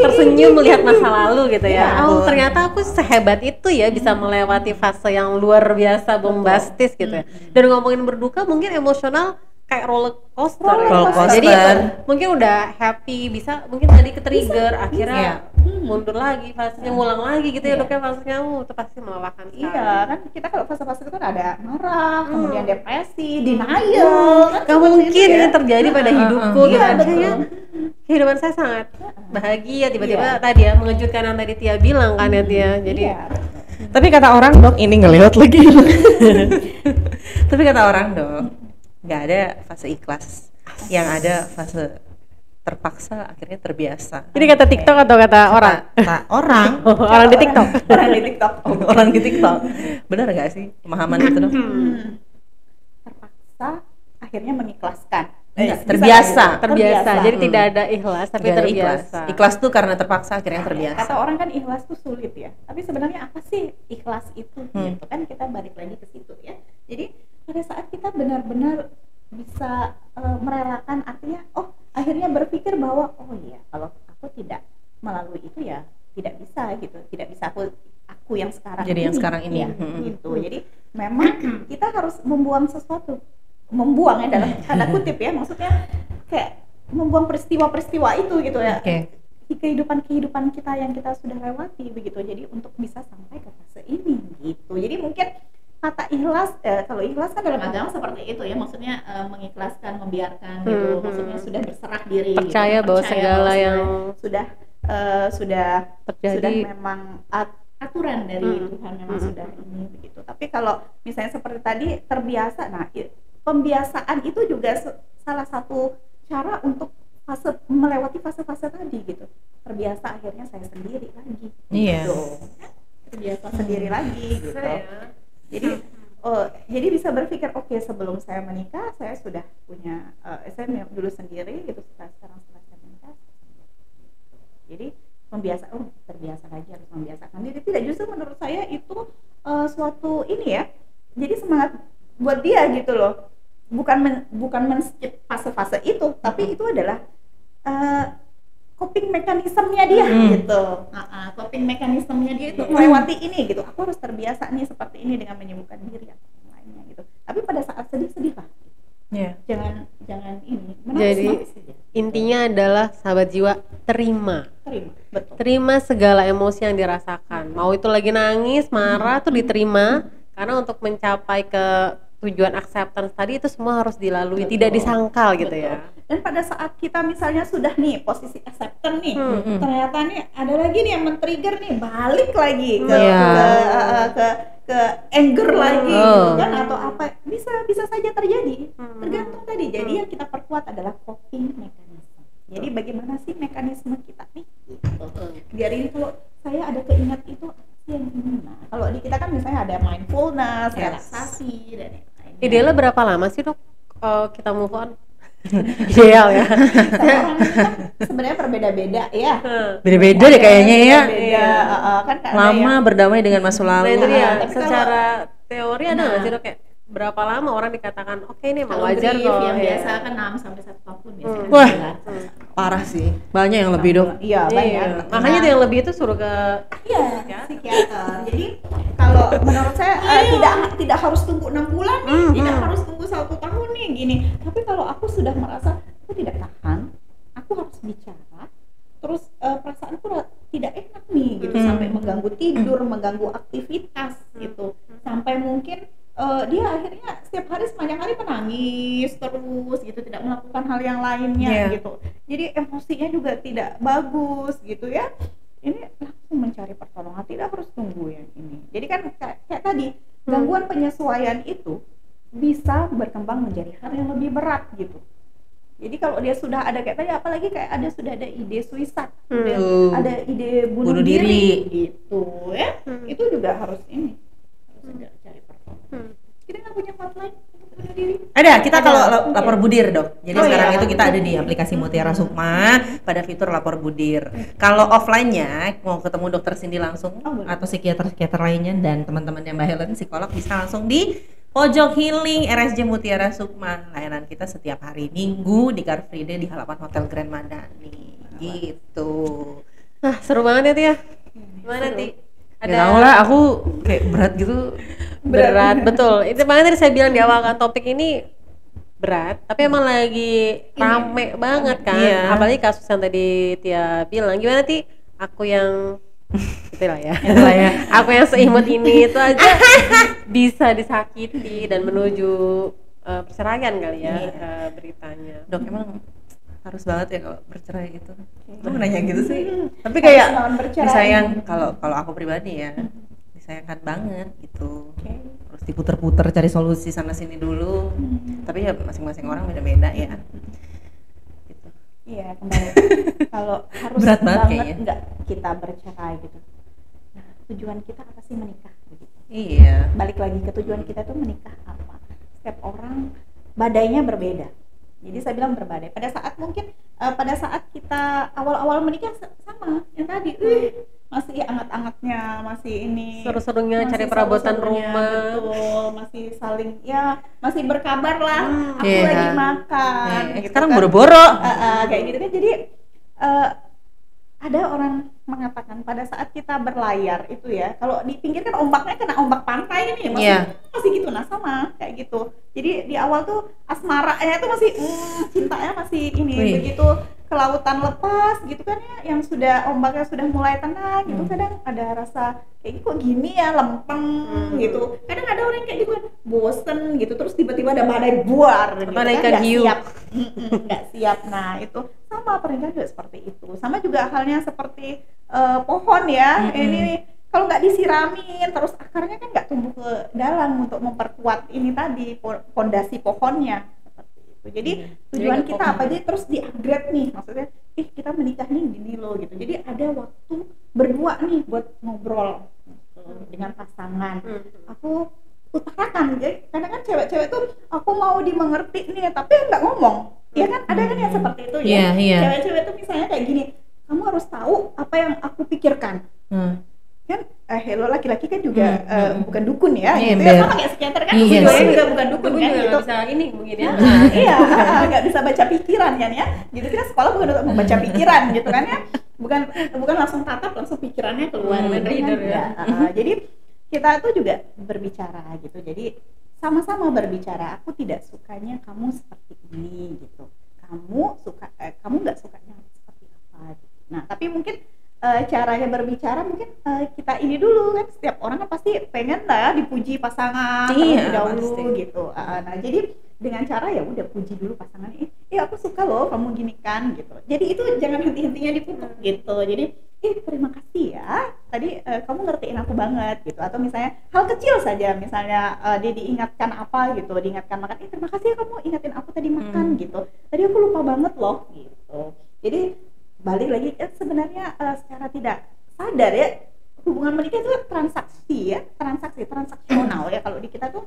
Tersenyum melihat masa lalu gitu ya. Oh, ternyata aku sehebat itu ya, bisa melewati fase yang luar biasa bombastis gitu ya. Dan ngomongin berduka, mungkin emosional kayak roller coaster. Jadi mungkin udah happy, bisa mungkin tadi ke-trigger, akhirnya mundur lagi, fasenya ngulang lagi gitu ya dok ya, fasenya itu pasti melelahkan sekali. Iya kan, kita kalau fase-fase itu kan ada marah, kemudian depresi, denial. Gak mungkin ini terjadi pada hidupku gitu. Kayaknya kehidupan saya sangat bahagia, tiba-tiba tadi ya mengejutkan yang tadi Tia bilang kan ya Tia. Jadi tapi kata orang dok, ini ngelihat lagi. Tapi kata orang dok, nggak ada fase ikhlas, yang ada fase terpaksa akhirnya terbiasa. Ini kata TikTok atau kata orang? Kata orang. Orang di TikTok. Orang di TikTok. Benar nggak sih pemahaman itu dok? Terpaksa akhirnya mengikhlaskan. Terbiasa. Jadi tidak ada ikhlas tapi terbiasa. Ikhlas tuh karena terpaksa akhirnya terbiasa. Kata orang kan ikhlas tuh sulit ya. Tapi sebenarnya apa sih ikhlas itu? Gitu kan, kita balik lagi ke situ ya. Jadi pada saat kita benar-benar bisa merelakan, artinya akhirnya berpikir bahwa iya, kalau aku tidak melalui itu ya tidak bisa gitu, tidak bisa aku yang sekarang jadi ini, yang sekarang ini ya, gitu. Jadi memang kita harus membuang sesuatu, membuang ya dalam tanda kutip ya, maksudnya kayak membuang peristiwa-peristiwa itu gitu ya, kehidupan kita yang kita sudah lewati begitu, jadi untuk bisa sampai ke fase ini gitu. Jadi mungkin kata ikhlas, kalau ikhlas kan dalam agama seperti itu ya, maksudnya mengikhlaskan, membiarkan gitu, maksudnya sudah berserah diri, percaya gitu, bahwa segala yang sudah terjadi sudah memang aturan dari Tuhan memang sudah ini begitu. Tapi kalau misalnya seperti tadi terbiasa, nah pembiasaan itu juga salah satu cara untuk melewati fase-fase tadi gitu. Terbiasa akhirnya saya sendiri lagi. Iya. Gitu. Terbiasa sendiri lagi gitu. Jadi jadi bisa berpikir oke, sebelum saya menikah saya sudah punya saya dulu sendiri gitu, sekarang setelah saya menikah. Jadi terbiasa lagi, harus membiasakan diri. Tidak, justru menurut saya itu suatu ini ya. Jadi semangat buat dia gitu loh. Bukan men-skip fase-fase itu, tapi itu adalah coping mekanismenya dia gitu. Coping mekanismenya dia itu melewati ini gitu. Aku harus terbiasa nih seperti ini dengan menyibukkan diri atau yang lainnya gitu. Tapi pada saat sedih lah. Yeah. Jangan ini. Jadi intinya adalah sahabat jiwa, terima. Betul. Terima segala emosi yang dirasakan. Mau itu lagi nangis, marah tuh diterima, karena untuk mencapai ke tujuan acceptance tadi itu semua harus dilalui, tidak disangkal gitu ya. Dan pada saat kita misalnya sudah nih posisi acceptance nih, ternyata nih ada lagi nih yang men-trigger nih, balik lagi ke anger lagi gitu kan, atau apa, bisa saja terjadi, tergantung tadi. Jadi yang kita perkuat adalah coping mechanism. Jadi bagaimana sih mekanisme kita nih gitu. Biar ini kalau saya ada keingat itu yang ini. Nah, kalau di kita kan misalnya ada mindfulness, relaksasi dan lain-lain. Idealnya berapa lama sih dok kita move on? Ideal ya. Orang itu kan sebenarnya berbeda-beda ya. Beda-beda deh kayaknya ya. Beda, kan Lama berdamai dengan masa Nah lalu. itu dia. Tapi Secara teori ada nggak sih dok kayak berapa lama orang dikatakan oke ini emang kalau wajar grief kok yang ya. biasa kan 6 sampai 1 tahun biasanya. Wah, parah sih. Banyak yang lebih dok. Iya, banyak. Makanya tuh yang lebih itu suruh ke Psikiater. Jadi kalau menurut saya tidak harus tunggu 6 bulan nih, tidak harus tunggu 1 tahun nih gini. Tapi kalau aku sudah merasa aku tidak tahan, aku harus bicara. Terus perasaanku tidak enak nih gitu, sampai mengganggu tidur, mengganggu aktivitas gitu. Sampai mungkin dia akhirnya setiap hari sepanjang hari menangis terus gitu, tidak melakukan hal yang lainnya gitu. Jadi emosinya juga tidak bagus gitu ya. Ini langsung mencari pertolongan, tidak harus tunggu yang ini. Jadi kan kayak tadi, gangguan penyesuaian itu bisa berkembang menjadi hal yang lebih berat gitu. Jadi kalau dia sudah ada kayak tadi, apalagi kayak sudah ada ide suicide, ada ide bunuh diri gitu ya, itu juga harus cari pertolongan. Kita nggak punya hotline untuk bunuh diri? Ada, kita kalau lapor budir dok. Jadi sekarang itu kita ada di aplikasi Mutiara Sukma pada fitur lapor budir. Kalau offline-nya mau ketemu dokter Cindy langsung atau psikiater lainnya dan teman-temannya Mbak Helen psikolog, bisa langsung di Pojok Healing RSJ Mutiara Sukma. Layanan kita setiap hari Minggu di Car Free Day di halaman Hotel Grand Madani. Gitu. Nah, seru banget ya Tia. Gimana Ti? Ya tau lah, aku kayak berat gitu. Berat, betul. Itu makanya tadi saya bilang di awal kan, topik ini berat, tapi emang lagi rame banget kan. Iya. Apalagi kasus yang tadi Tia bilang. Gimana Ti? Aku yang itulah ya. Aku yang seimut ini itu aja bisa disakiti dan menuju perceraian kali ya beritanya. Dok, emang harus banget ya kalau bercerai gitu. Aku nanya gitu sih. Tapi kayak disayang, kalau aku pribadi ya, disayangkan banget gitu. Terus diputer-puter cari solusi sana sini dulu. Tapi ya masing-masing orang beda-beda ya. Gitu. Iya, kembali kalau harus berat banget nggak kita bercerai gitu. Nah, tujuan kita apa sih menikah gitu. Iya. Balik lagi ke tujuan kita tuh menikah apa? Setiap orang badainya berbeda. Jadi saya bilang berbadai. Pada saat kita awal-awal menikah sama yang tadi, masih anget-angetnya, masih ini seru-serunya cari perabotan rumah, betul, masih saling masih berkabar lah, aku lagi makan. Gitu sekarang kan. boro-boro. Kayak gitu kan. Jadi ada orang mengatakan pada saat kita berlayar itu ya, kalau di pinggir kan ombaknya kena ombak pantai ini masih gitu, nah sama kayak gitu. Jadi di awal tuh asmaranya tuh masih cintanya masih ini. Begitu ke lautan lepas gitu kan ya, yang sudah ombaknya sudah mulai tenang gitu, kadang ada rasa kayak kok gini ya, lempeng gitu. Kadang ada orang kayak gitu kan, bosen gitu, terus tiba-tiba ada badai buar gitu kan, nggak siap. Nah itu sama, pernikahan juga seperti itu. Sama juga halnya seperti pohon ya. Ini kalau nggak disiramin terus akarnya kan nggak tumbuh ke dalam untuk memperkuat ini tadi fondasi pohonnya seperti itu. Jadi tujuan Jadi kita apa, jadi terus di-upgrade nih, maksudnya kita menikah nih gini loh gitu, jadi ada waktu berdua nih buat ngobrol gitu, dengan pasangan. Aku utarakan, jadi kadang kan cewek-cewek tuh aku mau dimengerti nih tapi nggak ngomong, ya kan, ada kan yang seperti itu ya. Cewek-cewek tuh misalnya kayak gini, kamu harus tahu apa yang aku pikirkan. Kan hello, laki-laki kan juga bukan dukun ya, gitu ya, sama kayak psikiater kan, tujuannya juga bukan dukun kan, juga gitu. nggak bisa ini mungkin ya. Iya, nggak bisa baca pikiran kan ya, gitu. Kita sekolah bukan untuk membaca pikiran gitu kan ya, bukan langsung tatap langsung pikirannya keluar, reader ya. Jadi kita tuh juga berbicara gitu, jadi sama-sama berbicara. Aku tidak sukanya kamu seperti ini gitu, kamu nggak sukanya seperti apa gitu. Nah tapi mungkin caranya berbicara mungkin kita ini dulu kan, setiap orang kan pasti pengen lah ya dipuji pasangan terlebih dahulu gitu. Nah jadi dengan cara ya udah puji dulu pasangannya, aku suka loh kamu gini kan gitu. Jadi itu jangan henti-hentinya dikutuk gitu. Jadi terima kasih ya tadi kamu ngertiin aku banget gitu. Atau misalnya hal kecil saja, misalnya dia diingatkan apa gitu, diingatkan makan, terima kasih ya kamu ingatin aku tadi makan gitu, tadi aku lupa banget loh gitu. Jadi balik lagi sebenarnya secara tidak sadar ya, hubungan menikah itu transaksi ya, transaksional ya. Kalau di kita tuh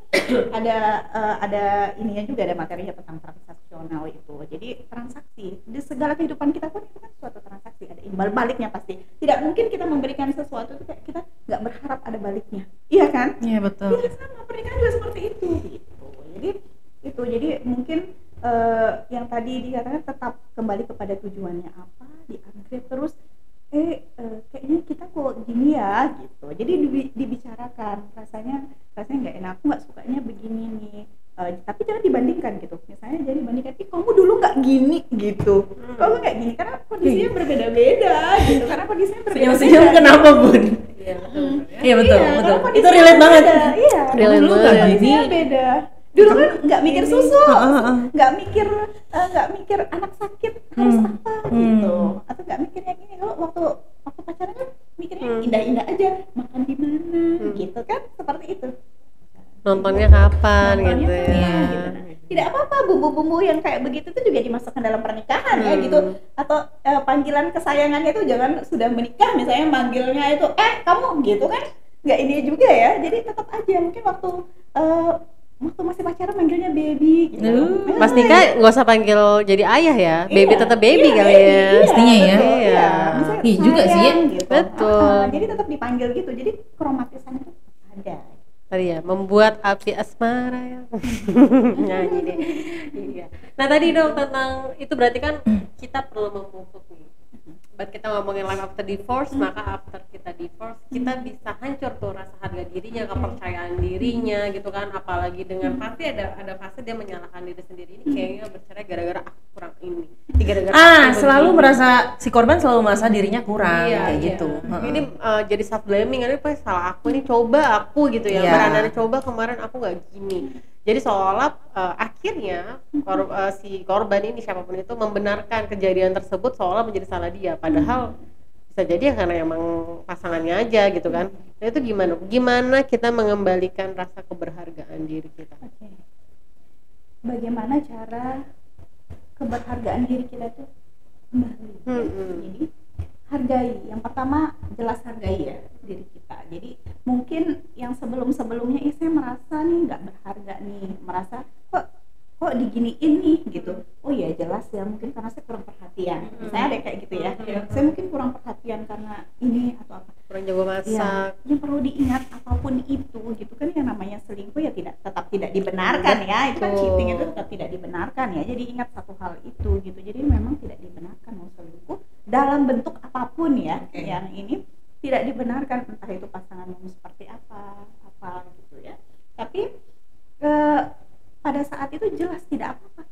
ada ininya juga, ada materinya tentang transaksional itu. Jadi transaksi di segala kehidupan kita pun itu kan suatu transaksi, ada imbal baliknya pasti. Tidak mungkin kita memberikan sesuatu itu kayak kita nggak berharap ada baliknya, iya kan? Iya betul. Iya sama, pernikahan juga seperti itu gitu. Jadi mungkin yang tadi dikatakan tetap kembali kepada tujuannya apa, di-upgrade terus. Kayaknya kita kok gini ya gitu. Jadi dibicarakan, rasanya nggak enak, aku nggak sukanya begini nih. Tapi jangan dibandingkan gitu. Misalnya jangan dibandingkan, kamu dulu nggak gini gitu. Kamu nggak gini karena kondisinya berbeda-beda gitu. Karena kondisinya berbeda-beda. Senyum kenapa Bun? Iya betul. Itu relate banget. Iya. Dulu nggak gini. Beda. Dulu kan nggak mikir susu, nggak mikir anak sakit harus apa gitu, atau nggak mikir yang ini. Kalau waktu pacaran kan mikirnya indah-indah aja, makan di mana gitu kan, seperti itu. Nontonnya kapan gitu ya. Gitu. Nah, tidak apa-apa bumbu-bumbu yang kayak begitu tuh juga dimasukkan dalam pernikahan ya gitu. Atau panggilan kesayangannya itu jangan sudah menikah misalnya manggilnya itu kamu gitu kan, nggak ini juga ya. Jadi tetap aja mungkin waktu masih pacaran manggilnya baby gitu. Pas nikah nggak usah panggil jadi ayah ya, baby tetap baby kali ya. Pastinya ya. Iya juga sih ya. Gitu. Betul. Jadi tetap dipanggil gitu. Jadi keromatisan itu ada. Tadi ya, membuat api asmara ya. Nyanyi deh. Iya. Nah tadi dong tentang itu berarti kan kita perlu memupuk nih. Buat kita ngomongin life after divorce, maka after kita divorce kita bisa hancur tuh rasa harga dirinya, kepercayaan dirinya gitu kan. Apalagi dengan pasti ada fase dia menyalahkan diri sendiri, ini kayaknya bercerai gara-gara aku kurang ini. Selalu merasa, si korban selalu merasa dirinya kurang kayak gitu. Ini jadi self blaming, ini pasti salah aku nih, coba aku gitu ya. Berandai coba kemarin aku nggak gini. Jadi seolah akhirnya si korban ini siapapun itu membenarkan kejadian tersebut seolah menjadi salah dia, padahal bisa jadi ya karena emang pasangannya aja gitu kan. Nah itu gimana kita mengembalikan rasa keberhargaan diri kita? Bagaimana cara keberhargaan diri kita itu kembali? Jadi hargai, yang pertama jelas hargai ya diri kita. Jadi mungkin yang sebelumnya saya merasa nih nggak berharga nih, merasa kok diginiin nih gitu. Oh ya jelas ya, mungkin karena saya kurang perhatian. Saya ada kayak gitu ya. Saya mungkin kurang perhatian karena ini atau apa. Kurang jago masak. Yang perlu diingat apapun itu gitu kan, yang namanya selingkuh ya tetap tidak dibenarkan ya. Itu kan cheating itu tetap tidak dibenarkan ya. Jadi ingat satu hal itu gitu. Jadi memang tidak dibenarkan mau selingkuh dalam bentuk apapun ya. Yang ini tidak dibenarkan, entah itu pasanganmu seperti apa gitu ya. Tapi pada saat itu jelas tidak apa-apa,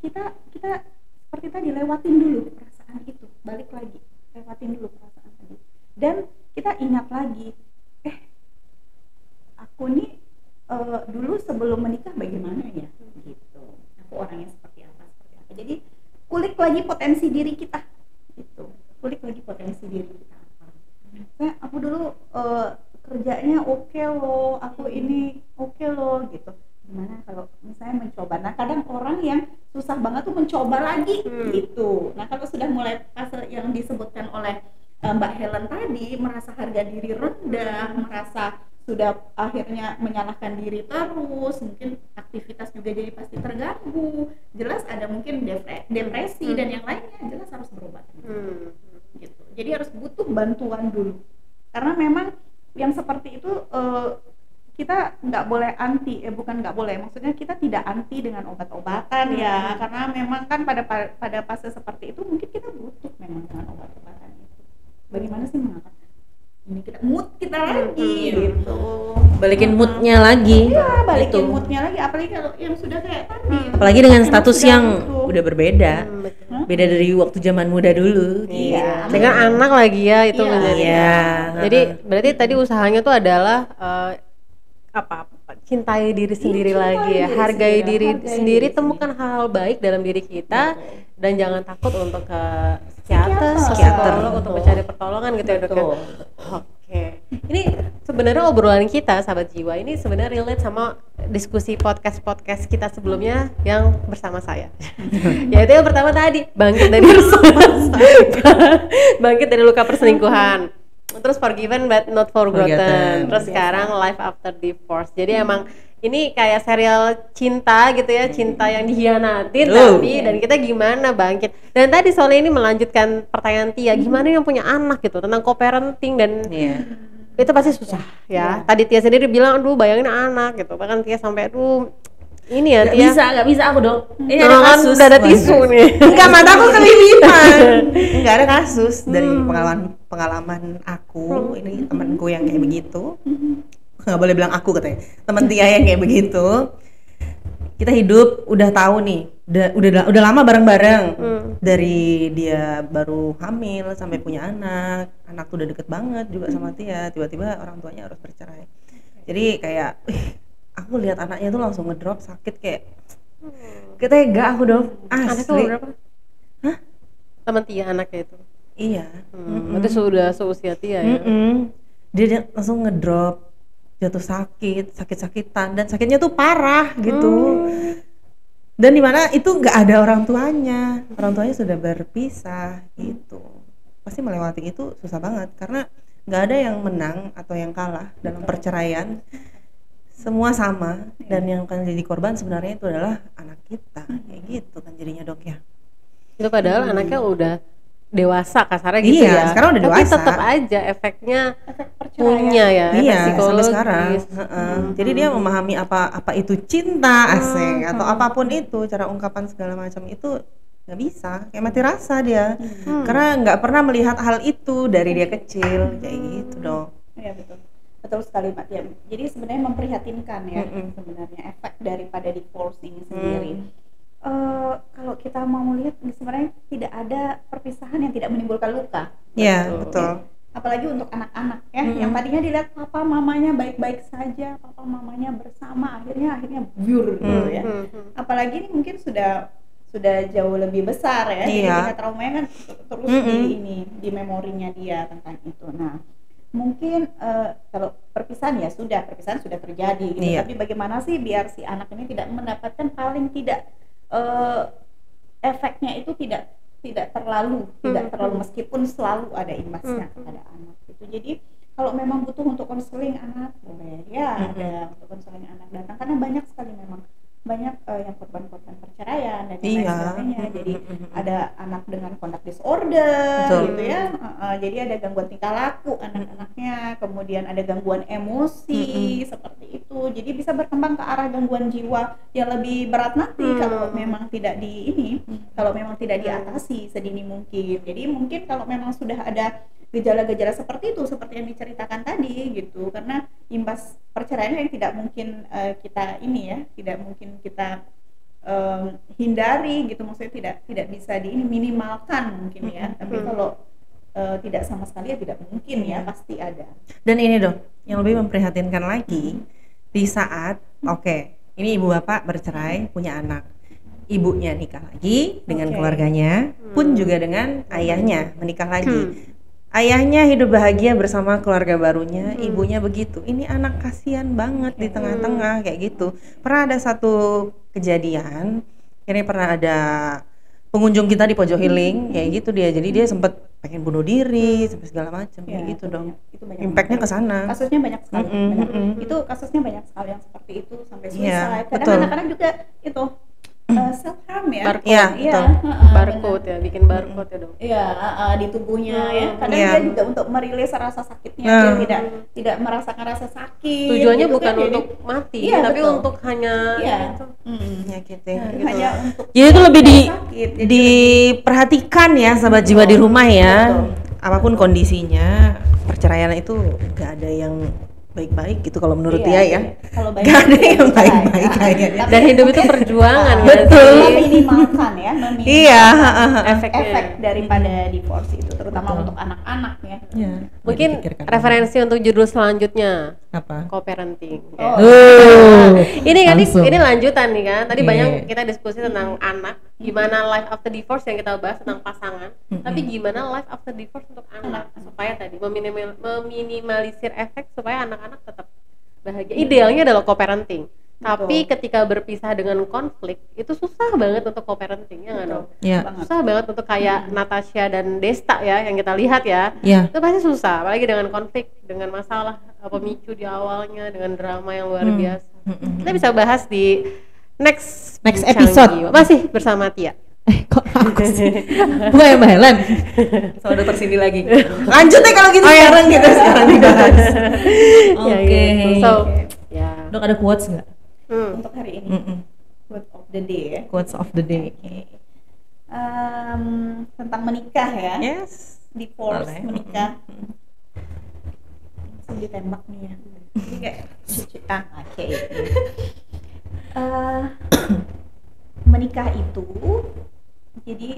kita seperti tadi lewatin dulu perasaan itu, balik lagi lewatin dulu perasaan tadi, dan kita ingat lagi aku nih dulu sebelum menikah bagaimana ya gitu, aku orangnya seperti apa. Jadi kulik lagi potensi diri kita gitu, kulik lagi potensi diri kita apa. Aku dulu kerjanya oke loh, aku ini oke loh gitu. Gimana kalau misalnya mencoba? Nah kadang orang yang susah banget tuh mencoba lagi gitu. Nah kalau sudah mulai fase yang disebutkan oleh Mbak Helen tadi, merasa harga diri rendah, merasa sudah akhirnya menyalahkan diri terus, mungkin aktivitas juga jadi pasti terganggu, jelas ada mungkin depresi dan yang lainnya, jelas harus berobat gitu. Jadi harus butuh bantuan dulu, karena memang yang seperti itu kita nggak boleh anti, bukan nggak boleh, maksudnya kita tidak anti dengan obat-obatan ya, karena memang kan pada fase seperti itu mungkin kita butuh memang dengan obat-obatan itu. Bagaimana sih mengangkat ini mood kita lagi gitu, Balikin moodnya lagi. Iya, balikin Gitu. moodnya lagi, apalagi kalau yang sudah kayak tadi. Apalagi dengan Emang status sudah yang butuh. udah berbeda. Beda dari waktu zaman muda dulu. Iya. dengan anak lagi ya itu Iya. menjadi. Iya. Jadi berarti tadi usahanya tuh adalah apa? Cintai diri sendiri cintai lagi ya, diri hargai sendiri, diri hargai sendiri, diri temukan hal-hal baik dalam diri kita dan jangan takut untuk ke Psikiater. psikolog untuk mencari pertolongan gitu ya dok. ya. Betul. Oke, ini sebenarnya obrolan kita sahabat jiwa ini sebenarnya relate sama diskusi podcast kita sebelumnya yang bersama saya. Yaitu yang pertama tadi bangkit dari bangkit dari luka perselingkuhan. Terus forgiven but not forgotten. Forgotten. Terus sekarang life after divorce. Jadi emang ini kayak serial cinta gitu ya, cinta yang dihianatin tapi dan kita gimana bangkit. Dan tadi soalnya ini melanjutkan pertanyaan Tia, gimana yang punya anak gitu tentang co-parenting dan Iya. itu pasti susah ya. Tadi Tia sendiri bilang, aduh bayangin anak gitu. Bahkan Tia sampai aduh ini ya Tia. Gak bisa aku dong. Ini Nah, kan udah ada tisu nih. Enggak, mataku kelilipan. Enggak ada kasus dari pengalaman aku. Ini temanku yang kayak begitu. Nggak boleh bilang aku katanya. Teman Tia yang kayak begitu. Kita hidup udah tahu nih. Udah lama bareng-bareng. Dari dia baru hamil sampai punya anak. Anak tuh udah deket banget juga sama Tia. Tiba-tiba orang tuanya harus bercerai. Jadi kayak aku lihat anaknya tuh langsung ngedrop, sakit kayak ketega aku dong. Anak tuh Asli. berapa? Hah? Teman Tia anaknya itu. Iya. Berarti sudah seusia Tia ya. Dia langsung ngedrop, jatuh sakit-sakitan, dan sakitnya tuh parah gitu. Dan dimana itu nggak ada orang tuanya sudah berpisah gitu. Pasti melewati itu susah banget karena nggak ada yang menang atau yang kalah dalam perceraian. Semua sama, dan yang akan jadi korban sebenarnya itu adalah anak kita, kayak gitu kan jadinya dok ya. Itu padahal anaknya udah dewasa kasarnya gitu Iya, ya. sekarang udah Tapi dewasa. tetap aja efeknya Efek perceraian. punya ya, efek Iya, sampai psikologis. sekarang. Jadi dia memahami apa itu cinta, asing atau apapun itu, cara ungkapan segala macam itu nggak bisa, kayak mati rasa dia, karena nggak pernah melihat hal itu dari dia kecil, kayak gitu dong. Iya betul sekali Mbak Tia. Jadi sebenarnya memprihatinkan ya sebenarnya efek daripada divorce ini sendiri. Kalau kita mau lihat sebenarnya tidak ada perpisahan yang tidak menimbulkan luka. Iya, betul. Apalagi untuk anak-anak ya, yang tadinya dilihat papa mamanya baik-baik saja, papa mamanya bersama, akhirnya blur gitu ya. Apalagi ini mungkin sudah jauh lebih besar ya, jadi Iya. tingkat traumanya kan terus di memorinya dia tentang itu. Nah, mungkin kalau perpisahan sudah terjadi gitu. Iya. Tapi bagaimana sih biar si anak ini tidak mendapatkan paling tidak efeknya itu tidak terlalu meskipun selalu ada imbasnya kepada anak gitu. Jadi kalau memang butuh untuk konseling anak boleh ya, ada untuk konseling anak datang, karena banyak sekali memang banyak yang korban-korban perceraian dan yang lain Iya. sebagainya. Jadi ada anak dengan conduct disorder. Betul. Gitu ya. Jadi ada gangguan tingkah laku anak-anaknya, kemudian ada gangguan emosi seperti itu. Jadi bisa berkembang ke arah gangguan jiwa yang lebih berat nanti kalau memang tidak kalau memang tidak diatasi sedini mungkin. Jadi mungkin kalau memang sudah ada gejala-gejala seperti itu, seperti yang diceritakan tadi gitu, karena imbas perceraian yang tidak mungkin tidak mungkin kita hindari gitu, maksudnya tidak bisa minimalkan mungkin ya, tapi kalau tidak sama sekali ya tidak mungkin ya, pasti ada. Dan ini dong, yang lebih memprihatinkan lagi, di saat ini ibu bapak bercerai, punya anak, ibunya nikah lagi dengan keluarganya, pun juga dengan ayahnya menikah lagi. ayahnya hidup bahagia bersama keluarga barunya, ibunya begitu. Ini anak kasihan banget di tengah-tengah kayak gitu. Pernah ada satu kejadian, ini pernah ada pengunjung kita di pojok healing kayak gitu dia. Jadi dia sempat pengen bunuh diri sampai segala macam kayak Ya, gitu dong. itu banyak Impactnya ke banget. sana. Kasusnya banyak sekali. Mm-mm, banyak. mm-mm. Itu kasusnya banyak sekali yang seperti itu sampai Iya, suicide. Kadang betul. anak-anak juga itu self harm ya. Barcode. Iya, Iya, betul. Barcode ya, bikin barcode ya dong. Iya, di tubuhnya ya. Kadang Iya. dia juga untuk merilis rasa sakitnya, Nah. dia tidak merasakan rasa sakit. Tujuannya gitu bukan kan, jadi- untuk mati, Iya, tapi betul. untuk hanya Iya. gitu. Nyakitin Jadi gitu. hanya untuk Jadi itu lebih sakit. Jadi diperhatikan ya sahabat jiwa di rumah ya. Betul. Apapun kondisinya, perceraian itu gak ada yang baik-baik gitu kalau menurut Iya, dia ya. Kalau baik Gak ada ya yang bisa baik-baik ya. kayaknya. Tapi Dan hidup itu perjuangan nggak Betul. sih? meminimalkan ya, meminimalkan Iya, Efeknya. efek daripada divorce itu, terutama untuk anak-anak ya. Ya, Mungkin dipikirkan. referensi untuk judul selanjutnya apa? co-parenting. Oh. Ini kan Langsung. ini lanjutan nih kan. Tadi Iya. banyak kita diskusi tentang anak, gimana life after divorce yang kita bahas tentang pasangan. Tapi gimana life after divorce untuk anak supaya tadi meminimalisir efek supaya anak-anak tetap bahagia. Idealnya adalah co-parenting. Tapi ketika berpisah dengan konflik itu susah banget untuk co-parenting ya nggak dong? Ya, Susah banget untuk kayak Natasha dan Desta ya yang kita lihat ya. ya. Itu pasti susah, apalagi dengan konflik, dengan masalah pemicu di awalnya, dengan drama yang luar biasa. Kita bisa bahas di next Next Bincang episode. Jiwa. Masih bersama Tia. Kok aku sih? Bukan ya Mbak Helen? Sama dokter Cindy lagi. Lanjut deh kalau gitu sekarang kita sekarang dibahas. Ya, Oke. gitu. So, ya. Dok ada quotes nggak? Untuk hari ini quote of the day ya. Quotes of the day. Tentang menikah ya. Yes. Divorce, Boleh. menikah. Langsung ditembak nih ya. Jadi kayak oke. Menikah itu jadi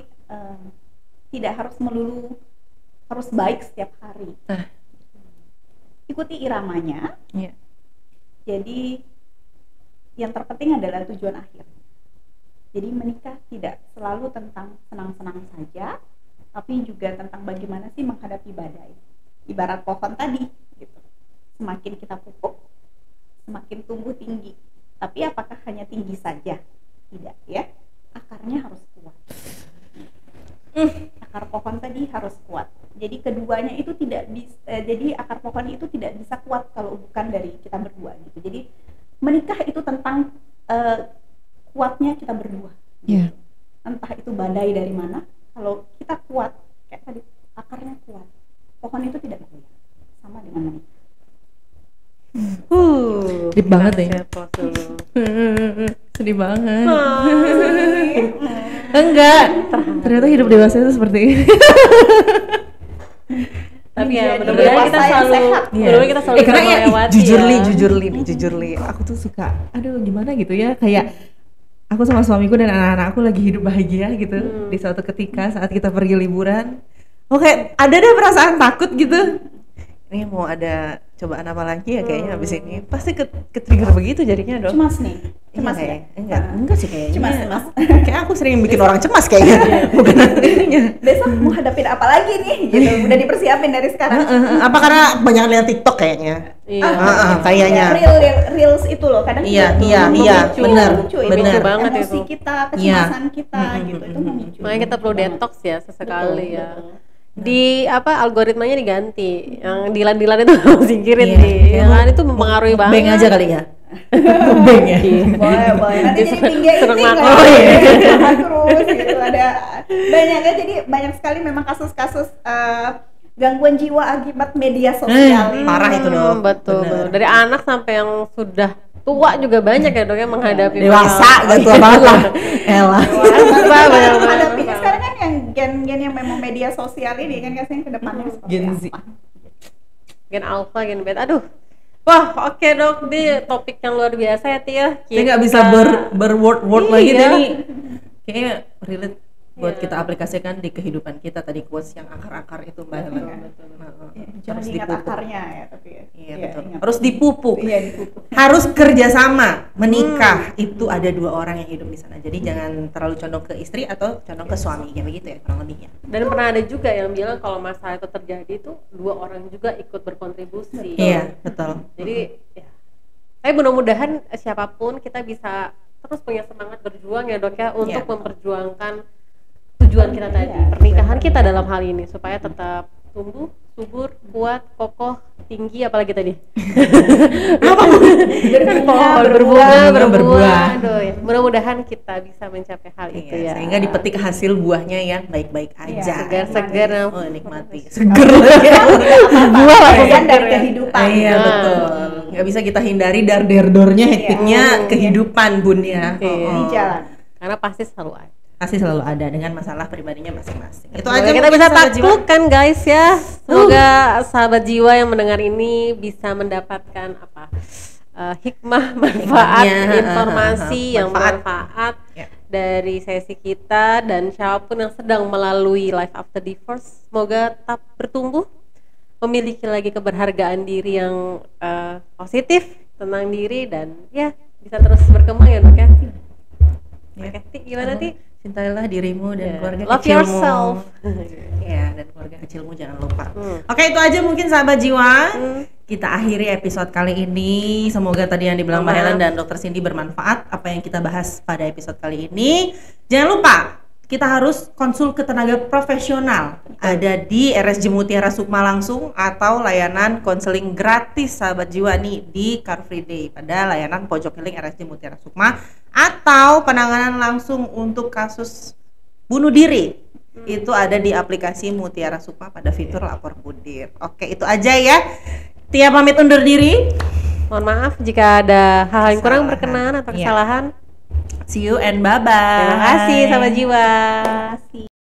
tidak harus melulu harus baik setiap hari. Ikuti iramanya. Iya. Jadi yang terpenting adalah tujuan akhir. Jadi menikah tidak selalu tentang senang-senang saja, tapi juga tentang bagaimana sih menghadapi badai. Ibarat pohon tadi, gitu. Semakin kita pupuk, semakin tumbuh tinggi. Tapi apakah hanya tinggi saja? Tidak, ya. Akarnya harus kuat. Akar pohon tadi harus kuat. Jadi keduanya itu tidak bisa. Jadi akar pohon itu tidak bisa kuat kalau bukan dari kita berdua, gitu. Jadi menikah itu tentang kuatnya kita berdua. Iya. Entah itu badai dari mana, kalau kita kuat, kayak tadi akarnya kuat, pohon itu tidak goyah. Sama dengan menikah. Deep banget deh. Kita close dulu. Sedih banget. Enggak. Ternyata hidup dewasa itu seperti ini. Tapi ya Menjadi mudah-mudahan kita dewasa yang selalu sehat. mudah-mudahan kita selalu karena bisa ya melewati jujur ya. li, aku tuh suka aduh gimana gitu ya, kayak aku sama suamiku dan anak-anakku lagi hidup bahagia gitu di suatu ketika saat kita pergi liburan. Oke, ada deh perasaan takut gitu. Ini mau ada cobaan apa lagi ya kayaknya habis ini. Pasti ke trigger begitu jadinya dong. Cemas nih, cemas ya. Enggak sih kayaknya. Cemas. Kayak aku sering bikin orang cemas kayaknya. Bukan dirinya. Besok mau hadapin apa lagi nih? Gitu. Udah dipersiapin dari sekarang. Apa karena banyak lihat TikTok kayaknya? Iya. Kayaknya. Reels itu loh kadang Iya, juga iya, memicu, iya, benar, memicu benar. itu banget emosi itu. kita, kecemasan kita gitu itu memicu. Makanya kita perlu Banget. detox ya sesekali Betul, ya. betul. Di apa algoritmanya diganti. Yang dilan-dilan itu harus singkirin Iya. nih. Ya kan itu mempengaruhi banget. Beng aja kali ya. Beng ya. Boleh. Nanti jadi pinggir Seneng ini banget. nggak? Oh, iya. Terus gitu ada banyak ya. Jadi banyak sekali memang kasus-kasus gangguan jiwa akibat media sosial ini. Parah itu dong. Betul, Bener. betul. Dari anak sampai yang sudah tua juga banyak ya dok yang menghadapi Dewasa gak tua banget lah. Elah. Dewasa banyak banget. Menghadapinya sekarang kan yang gen-gen yang memang media sosial ini kan kasih ke depannya seperti Gen Z. apa. Gen alpha, gen beta. Aduh. Wah, oke dok, ini topik yang luar biasa ya Tia. Saya nggak bisa berword Iya. lagi deh nih. Kayaknya relate buat kita aplikasikan di kehidupan kita. Tadi quotes yang akar-akar itu Mbak Helen. Jangan Harus diingat dipupuk. akarnya ya, tapi ya. Iya Iya, betul. ingat. Harus dipupuk. Iya, dipupuk. Harus kerjasama. Menikah itu ada 2 orang yang hidup di sana. Jadi jangan terlalu condong ke istri atau condong ke suami, kayak begitu ya kurang lebihnya. Dan pernah ada juga yang bilang kalau masalah itu terjadi itu 2 orang juga ikut berkontribusi. Iya betul. Jadi ya, saya mudah-mudahan siapapun kita bisa terus punya semangat berjuang ya Dok ya untuk Iya. memperjuangkan tujuan kita tadi, Iya, pernikahan tujuan kita pernikahan. dalam hal ini supaya tetap tumbuh, subur, kuat, kokoh, tinggi, apalagi tadi. Berbunga, berbuah. berbuah. Aduh, ya. Mudah-mudahan kita bisa mencapai hal itu Iya, ya. sehingga dipetik hasil buahnya yang baik-baik Iya, aja. segar-segar. Oh, nikmati. Seger lagi. Buah lah Bagian dari segar ya. kehidupan. Iya Nah. betul. Nggak bisa kita hindari dar-der-dornya, hektiknya kehidupan Bun ya. Iya. Di jalan. Karena pasti selalu ada. Pasti selalu ada dengan masalah pribadinya masing-masing. Itu Semoga aja kita mungkin bisa sahabat jiwa. taklukkan guys ya. Semoga sahabat jiwa yang mendengar ini bisa mendapatkan apa hikmah, manfaat, Hikmahnya, informasi yang manfaat. bermanfaat Ya. dari sesi kita, dan siapapun yang sedang melalui life after divorce, semoga tetap bertumbuh, memiliki lagi keberhargaan diri yang positif, tenang diri, dan ya bisa terus berkembang ya Dok ya. Ya. Oke, Ti, gimana Ti? Cintailah dirimu dan Ya. keluarga Love kecilmu. yourself. Ya, dan keluarga kecilmu jangan lupa. Hmm. Oke, itu aja mungkin sahabat jiwa. Hmm. Kita akhiri episode kali ini. Semoga tadi yang dibilang Mbak Maaf. Helen dan Dr. Cindy bermanfaat apa yang kita bahas pada episode kali ini. Jangan lupa kita harus konsul ke tenaga profesional. Ada di RSJ Mutiara Sukma langsung atau layanan konseling gratis sahabat jiwa nih di Car Free Day pada layanan Pojok Healing RSJ Mutiara Sukma, atau penanganan langsung untuk kasus bunuh diri. Itu ada di aplikasi Mutiara Sukma pada fitur lapor Budir. Oke, itu aja ya. Tia pamit undur diri. Mohon maaf jika ada hal yang kurang Kesalahan. berkenan atau Iya. kesalahan. See you and bye-bye. Terima kasih sahabat jiwa. Terima kasih.